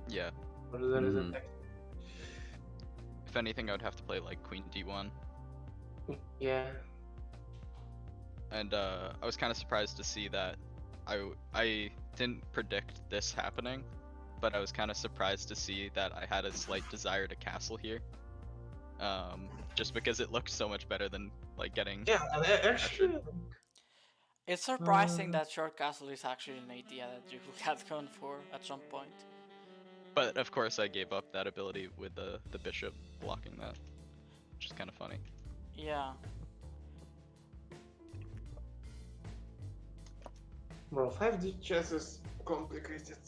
Yeah. Or there is a Mhm. tactic. If anything, I would have to play like Queen D1. Yeah. And I was kind of surprised to see that I didn't predict this happening, but I was kind of surprised to see that I had a slight desire to castle here. Just because it looked so much better than like getting Yeah, and actually, It's surprising Uh, that short castle is actually an idea that you had gone for at some point. But of course, I gave up that ability with the bishop blocking that, which is kind of funny. Yeah. bro, 5D chess is complicated.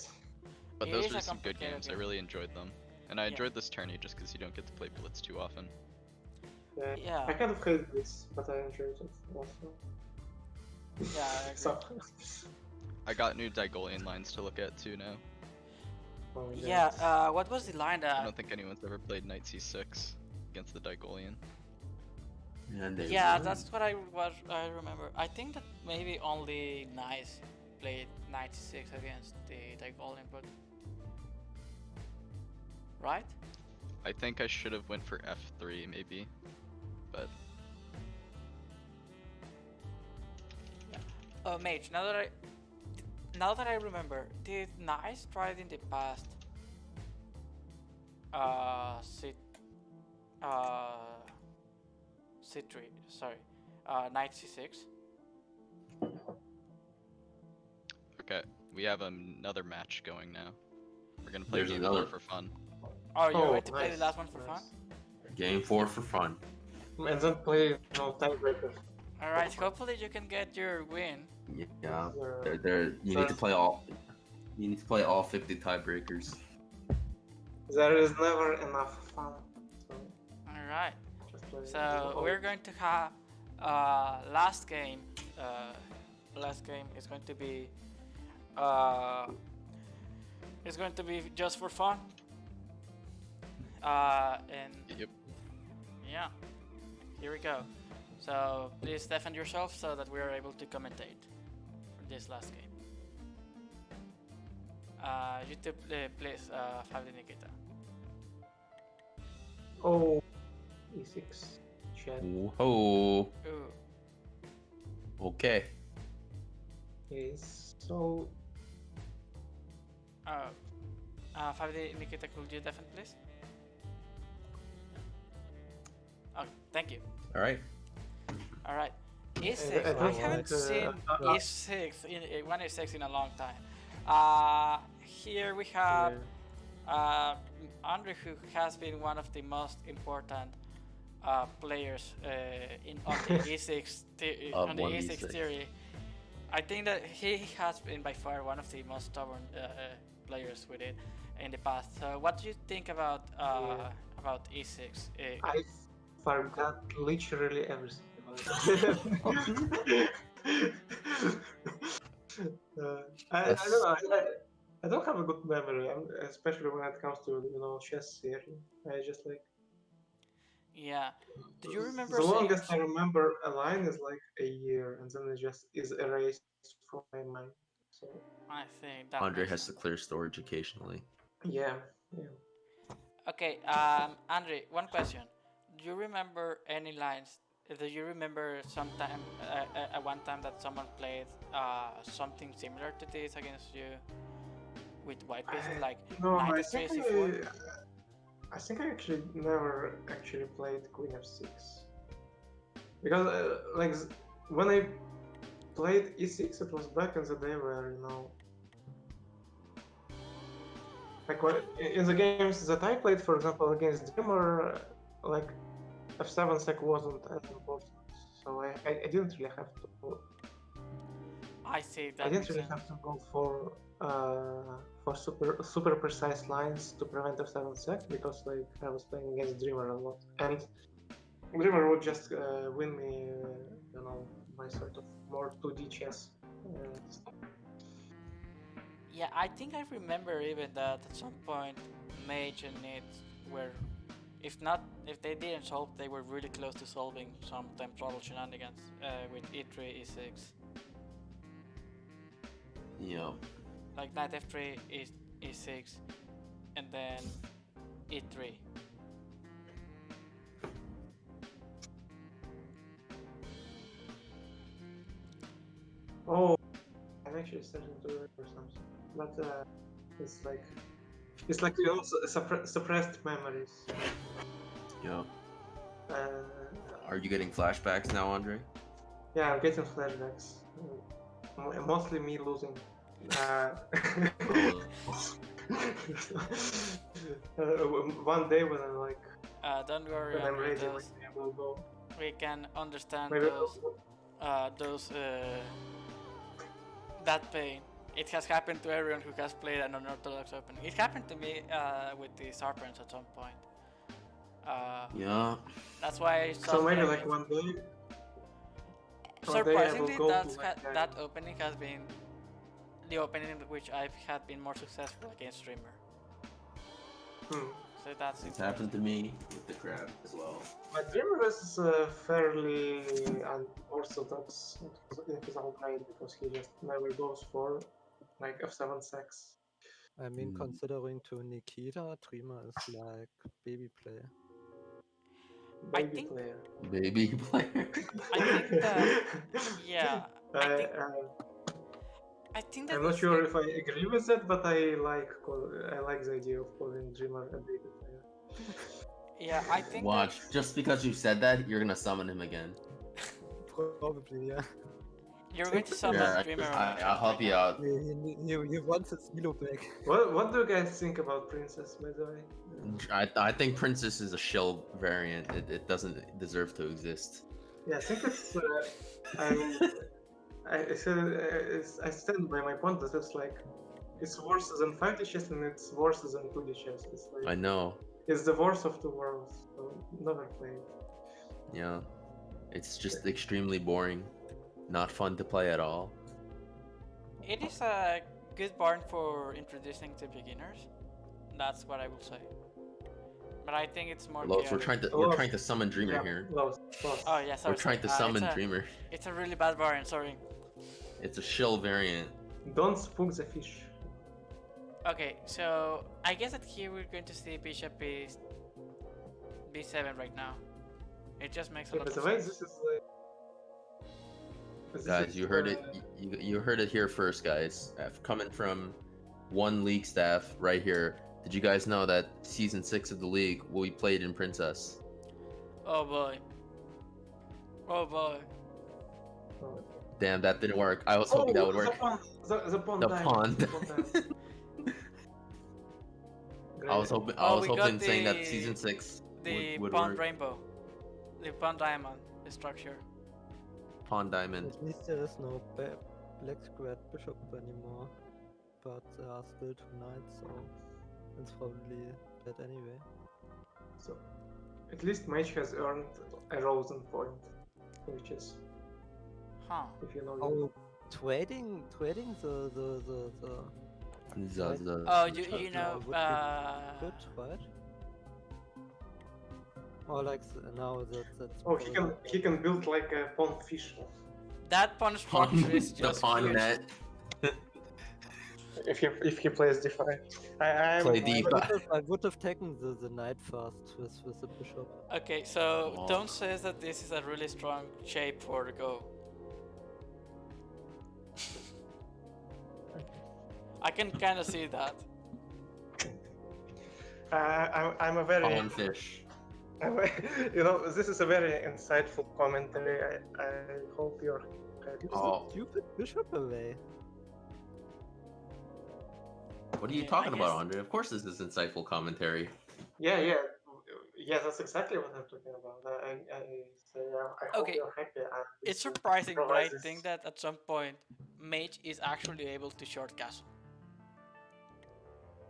But It those is were a some good complicated games. I game. really enjoyed them, and I Yeah. enjoyed this tourney just because you don't get to play Blitz too often. Yeah. Yeah. I kind of hate this, but I enjoyed it also. Yeah, I agree. So, I got new Digolian lines to look at too now. oh, Yeah, yes. what was the line I that... don't think anyone's ever played Knight C6 against the Digolian. And they Yeah, won. that's what I remember. I think that maybe only Nice played 96 against the Digolian, but... Right? I think I should have went for F3 maybe, but Mage, now that I remember, did Nice try it in the past? Sit, C3, sorry, Knight C6. okay. We have another match going now. We're gonna play There's game another 4 for fun. Oh, you're Oh, going to play the nice, last one for nice. fun? Game 4 for fun. And then play no tiebreaker. Alright, hopefully you can get your win. Yeah. Uh, You need to play all. You need to play all 50 tiebreakers. There is never enough fun. So Alright, just play so all. we're going to have last game. Last game is going to be it's going to be just for fun. And Yep. yeah, here we go. So please defend yourself so that we are able to commentate for this last game. YouTube, please, Fabio Nikita. Oh, E6 chat. Oh. Ooh, Okay. Yes. So Fabio Nikita, could you defend, please? Oh, thank you. All right. All right. E6. I I don't haven't think, seen E6 in one E6 in a long time. Here we have Andre, who has been one of the most important players on the E6 Of on the one E6 E6. theory. I think that he has been by far one of the most stubborn players with it in the past. So, what do you think about E6? I forgot literally everything about it. I don't know. I don't have a good memory, especially when it comes to chess theory. I just like Yeah. Do you remember the seeing? longest I remember a line is like a year, and then it just is erased from my mind. So I think that Andre makes has sense. to clear storage occasionally. yeah. Okay, Andre, one question. Do you remember any lines? Do you remember sometime, at one time that someone played something similar to this against you with white pieces, like No, knight I f3, think c4? I think I actually never actually played Queen f6 because when I played e6, it was back in the day where like in the games that I played, for example, against Dreamer, like f7 sec wasn't as important, so I didn't really have to. I see, I that didn't makes really sense. have to go for super precise lines to prevent f7 sec because like I was playing against Dreamer a lot, and Dreamer would just win me, my sort of more 2D chess. Stuff. Yeah, I think I remember even that at some point Mage and Nit were If not, if they didn't solve, they were really close to solving some time travel shenanigans with e3, e6. Yeah. Like knight f3, e6, and then e3. Oh, I'm actually starting to remember something, but it's like you know suppressed memories. Yeah. Uh, Are you getting flashbacks now, Andre? yeah, I'm getting flashbacks. Mostly me losing. One day when I'm like, Don't worry, when I'm Andre. ready, Those, maybe I will go. we can understand Maybe those that pain. It has happened to everyone who has played an unorthodox opening. It happened to me with the Sarpents at some point. Yeah. That's why I so stopped maybe playing like it. one day I will Surprisingly, go to like that opening has been the opening in which I've had been more successful against streamer. So that's It's happened to me with the crab as well. But Dreamer is fairly unorthodox in his own right because he just never goes for like f7 6. I mean, considering to Nikita, Dreamer is like baby player. Baby player. Baby player. I think that yeah. I think that I'm not it's sure if I agree with that, but I like the idea of calling Dreamer a baby player. Yeah, I think Watch, that just because you said that, you're gonna summon him again. Probably, yeah. you're going to summon Yeah, Dreamer. I'll help you out. He wants his Elo back. What do you guys think about Princess, by the way? I think Princess is a shill variant. It doesn't deserve to exist. Yeah, I think it's. I stand by my point that it's like it's worse than 5D chess and it's worse than 2D chess. It's like I know. it's the worst of two worlds. So never play it. Yeah. It's just extremely boring. Not fun to play at all. It is a good barn for introducing to beginners. That's what I will say. But I think it's more. Los, we're trying to summon Dreamer Yeah, here. lost. Oh yeah, sorry. We're trying to summon Dreamer. It's a really bad variant. Sorry. It's a shill variant. Don't spook the fish. Okay, so I guess that here we're going to see Bishop B7 right now. It just makes a Yeah, lot by of the way, sense. this is like. This Guys, is, you heard it. You heard it here first, guys. Coming from one league staff right here. Did you guys know that season 6 of the league will be played in Princess? Oh boy. Oh boy. Damn, that didn't work. I was hoping that would work. The pawn. The diamond, pawn. the pawn diamond. I was hoping. Oh, I was we got hoping saying that the- season 6 The would pawn work. rainbow. The pawn diamond, the structure. Pawn diamond. At least there is no black squared bishop anymore. But there are still 2 knights, so it's probably dead anyway. So, at least Mage has earned a Rosen point, which is, Huh. if you know. Oh, trading the Oh, you know, would be good, right? Or like now that's. Oh, he can build like a pawn fish. that pawn structure is The just pawn huge. net. If he plays different. Play deep. I would have taken the knight first with the bishop. Okay, so Oh. Don't says that this is a really strong shape for the go. I can kind of see that. I'm a very. Pawn fish. You know, this is a very insightful commentary. I hope you're happy. Oh, Stupid bishop away. what are you Yeah, talking I about, guess- Andre? Of course, this is insightful commentary. Yeah. That's exactly what I'm talking about. I hope Okay, you're happy. and It's this, uh, surprising, but I provides think this- that at some point, Mage is actually able to short castle.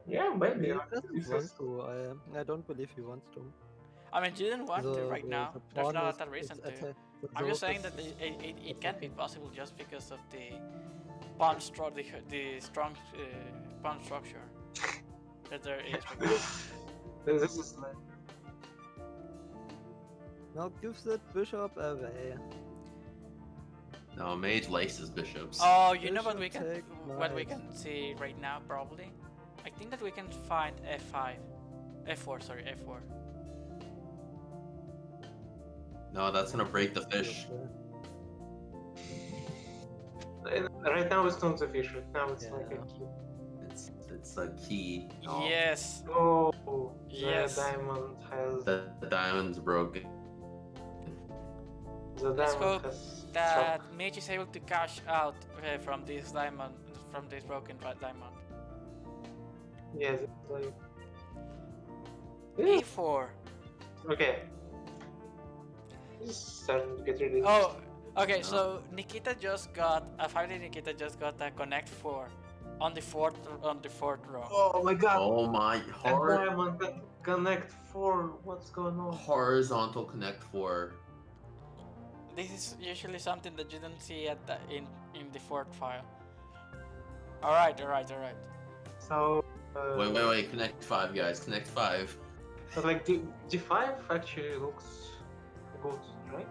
Yeah, maybe. He I mean, doesn't this want is- to. I don't believe he wants to. I mean, you didn't want to right now. There's pawn not is- a reason it's to. atta- the I'm just rook saying is- that it can be possible just because of the pawn the strong pawn structure that there is. Right now. This is like Now give that bishop away. No, mage likes his bishops. Oh, you know what Bishop take what we knight. can see right now probably? I think that we can find f5. f4, sorry, f4. No, that's gonna break the fish. Right now it's not the fish. Right now it's like a Yeah. key. It's a key. Oh. Yes. Oh, Yes. the diamond has. The diamond's broken. The Let's diamond hope has. that mage is able to cash out from this diamond, from this broken diamond. Yes, it's like. a4. Okay. This is starting to get really. Oh, okay. So Nikita just got Nikita just got a connect 4 on the fourth row. Oh my god! Oh my, That diamond can connect 4. What's going on? horizontal connect 4. This is usually something that you don't see at in the fourth file. All right. So. Wait, connect 5, guys, connect 5. So like D5 actually looks good, right?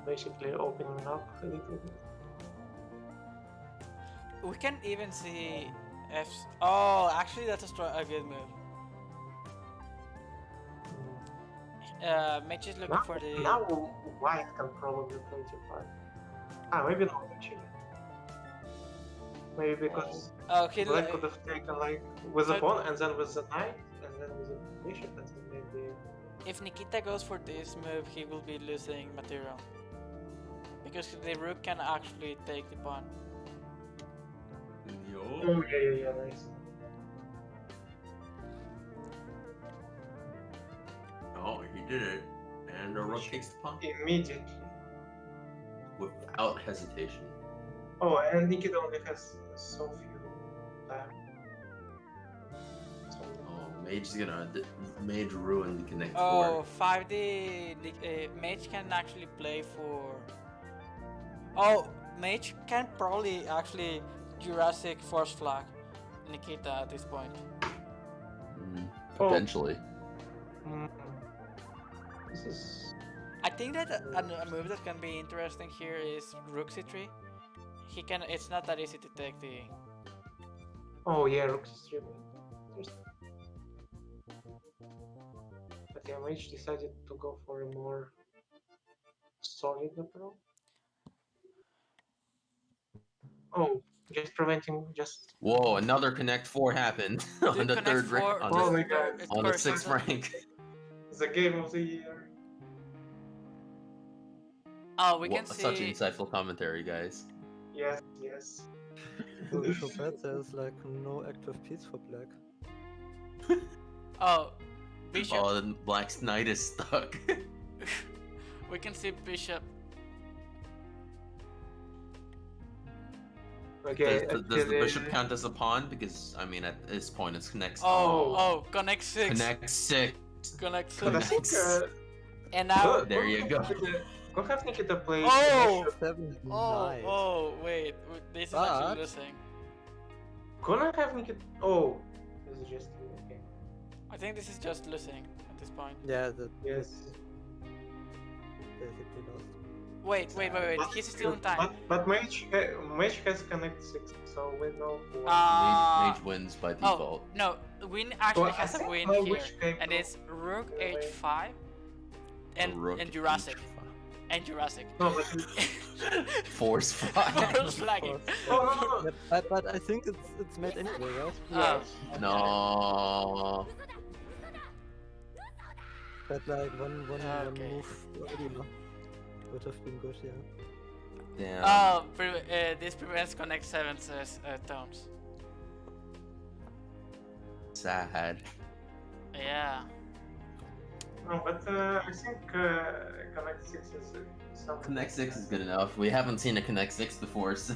Basically opening up a little bit. We can even see F. Oh, actually, that's a good move. Mage is looking Now, for the. now white can probably play D5. Ah, maybe not actually. Maybe because Okay, black could have taken like with the So- pawn and then with the knight and then with the bishop and then maybe. if Nikita goes for this move, he will be losing material. Because the rook can actually take the pawn. Oh yeah, nice. Oh, he did it. And the rook takes the pawn Immediately. without hesitation. Oh, and Nikita only has so few time. So, Oh, mage is gonna mage ruin the connect Oh, 4. 5D. Mage can actually play for. Oh, Mage can probably actually Jurassic Force Flag Nikita at this point. Potentially. mm, this is. I think that a move that can be interesting here is Rook C3. He can. It's not that easy to take the. Oh yeah, rook is really interesting. But yeah, Mage decided to go for a more solid approach. Oh, just preventing just. Whoa, another connect 4 happened on the Connect third rank. four- On Oh the, my god. it's on the correspondent. 6th rank. The game of the year. Oh, we can see. Such insightful commentary, guys. Yes. So bishop bad, there's like no active piece for black. Oh, Bishop. Oh, the black's knight is stuck. We can see Bishop. Okay. Does the actually- bishop count as a pawn? Because, I mean, at this point, it's connect. Oh, connect 6. Connect 6. Connect But I 6. think. And now. There you go. Go have Nikita play. Oh! bishop. 7 Oh, knight. oh, wait. This is But- actually losing. Gonna have Nikita. Oh, this is just okay. I think this is just losing at this point. Yeah, that Yes. basically lost. Wait. He's still in time. But Mage has connect 6, so we know. Who Mage wins by Oh, default. no. Win actually Well, I has a think win my here. wish came And from- it's Rook Yeah, H5 Rook and Jurassic. H5. And Jurassic. No, but Force 5. Force flagging. no. Yeah, but I think it's made anyway, right? Oh, No. But like one Okay. move earlier would have been good, yeah. Damn. Oh, this prevents connect 7's tones. Sad. Yeah. No, but I think connect 6 is something. Connect 6 is good enough. We haven't seen a Connect 6 before, so.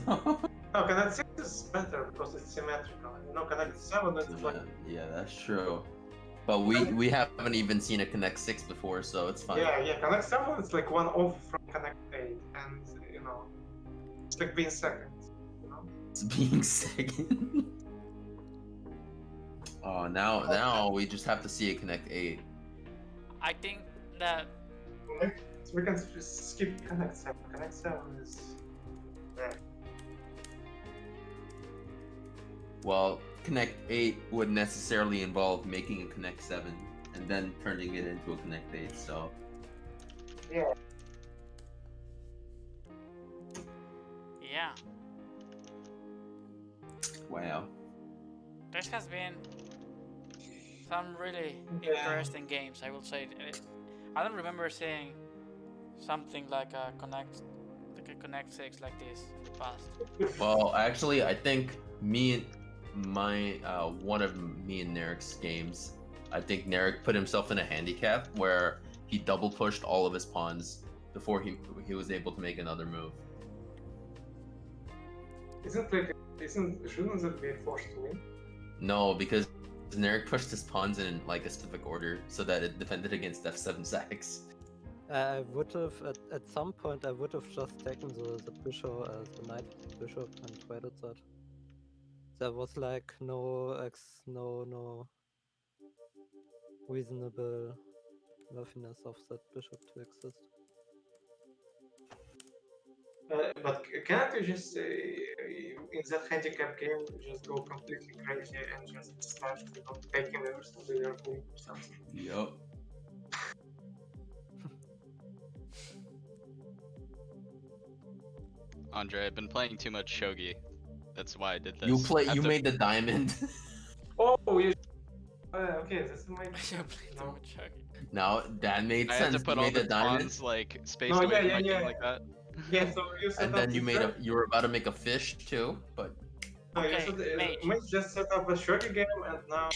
No, connect 6 is better because it's symmetrical. You know, connect 7 is like. Yeah, that's true. But we haven't even seen a Connect 6 before, so it's fine. Yeah, connect 7 is like one off from connect 8, and you know, it's like being second. You know? It's being second. Oh, now we just have to see it connect 8. I think that So we can just skip Connect 7. Connect 7 is there. Well, connect 8 would necessarily involve making a connect 7 and then turning it into a connect 8. So Yeah. yeah, wow. this has been some really Yeah. interesting games. I will say. I don't remember seeing something like a Connect 6 like this in the past. Well, actually, I think one of me and Nerek's games, I think Nerek put himself in a handicap where he double pushed all of his pawns before he was able to make another move. Shouldn't that be forced to win? No, because Nerek pushed his pawns in like a specific order so that it defended against F7 sacks. I would have, at some point, I would have just taken the bishop, the knight bishop and traded that. There was like no reasonable worthiness of that bishop to exist. But can't you just, in that handicap game, just go completely crazy and just start taking everything with your queen or something? Yep. Andre, I've been playing too much shogi. That's why I did this. You made the diamond. Oh, you. Okay, this is my. You played too No. much hockey. Now that made I sense. had to put you all made the the diamond, pawns like spaced No, away yeah, from yeah, my king yeah. like that. Yeah, so you set and up. then you were about to make a fish too, but No, you Okay, said, mage. Mage just set up a shogi game, and now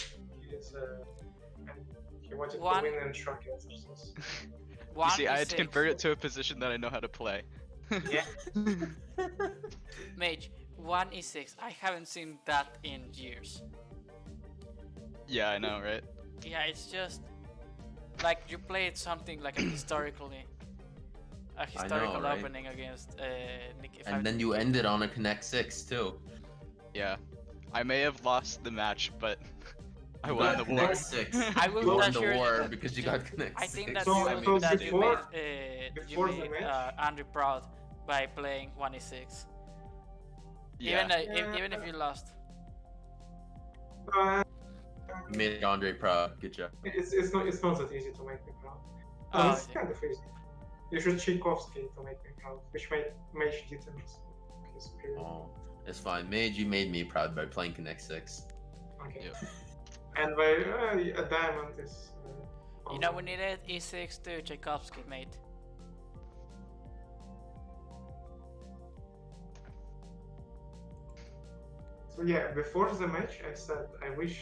he's and he wanted One- to win in shogi exercise. You see, I had to E6. convert it to a position that I know how to play. Yeah. Mage, 1e6. I haven't seen that in years. Yeah, I know, right? Yeah, it's just like you played something like a historical right? opening against Nick. and then you ended on a connect 6 too. Yeah. I may have lost the match, but I You won got the war. connect 6. I will You won assure the you war that because you you- got connect 6. I think that So- you, so that before- you before the made match- Andrew proud by playing 1e6. Yeah. Even if you lost. You made Andre proud. Good job. It's not that easy to make me proud. Oh, It's okay. kind of easy. You should Tchaikovsky to make me proud, which made Mage did in his period. Oh, it's fine. Mage, you made me proud by playing connect 6. Okay. Yep. And by a diamond is. You know we needed e6 to Tchaikovsky, mate. So yeah, before the match, I said I wish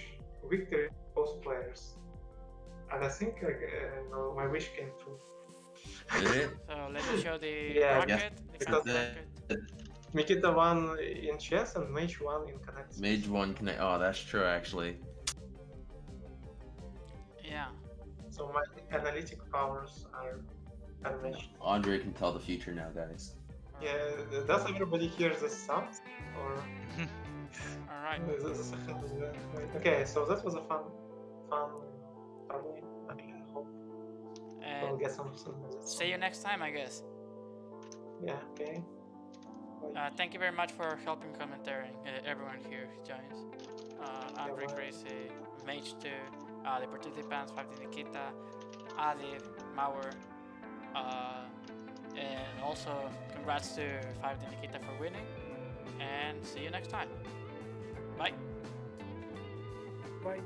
victory to both players, and I think no, my wish came true. Did it? So let me show the Yeah. bracket. The Because bracket. Nikita won in chess and Mage won in connect. Mage 1 connect. Oh, that's true actually. Yeah. So my analytic powers are unmatched. Andre can tell the future now, guys. Yeah, does everybody hear the sound? Or Alright. okay, so that was a fun tourney. I hope we'll And get some. see you next time, I guess. Yeah. Okay. Bye. Thank you very much for helping commentating. Everyone here who joins. Andre bye. Crazy, Mage 2, the participants, 5D Nikita, Adib, Mauer, and also congrats to 5D Nikita for winning. And see you next time. Bye. Bye.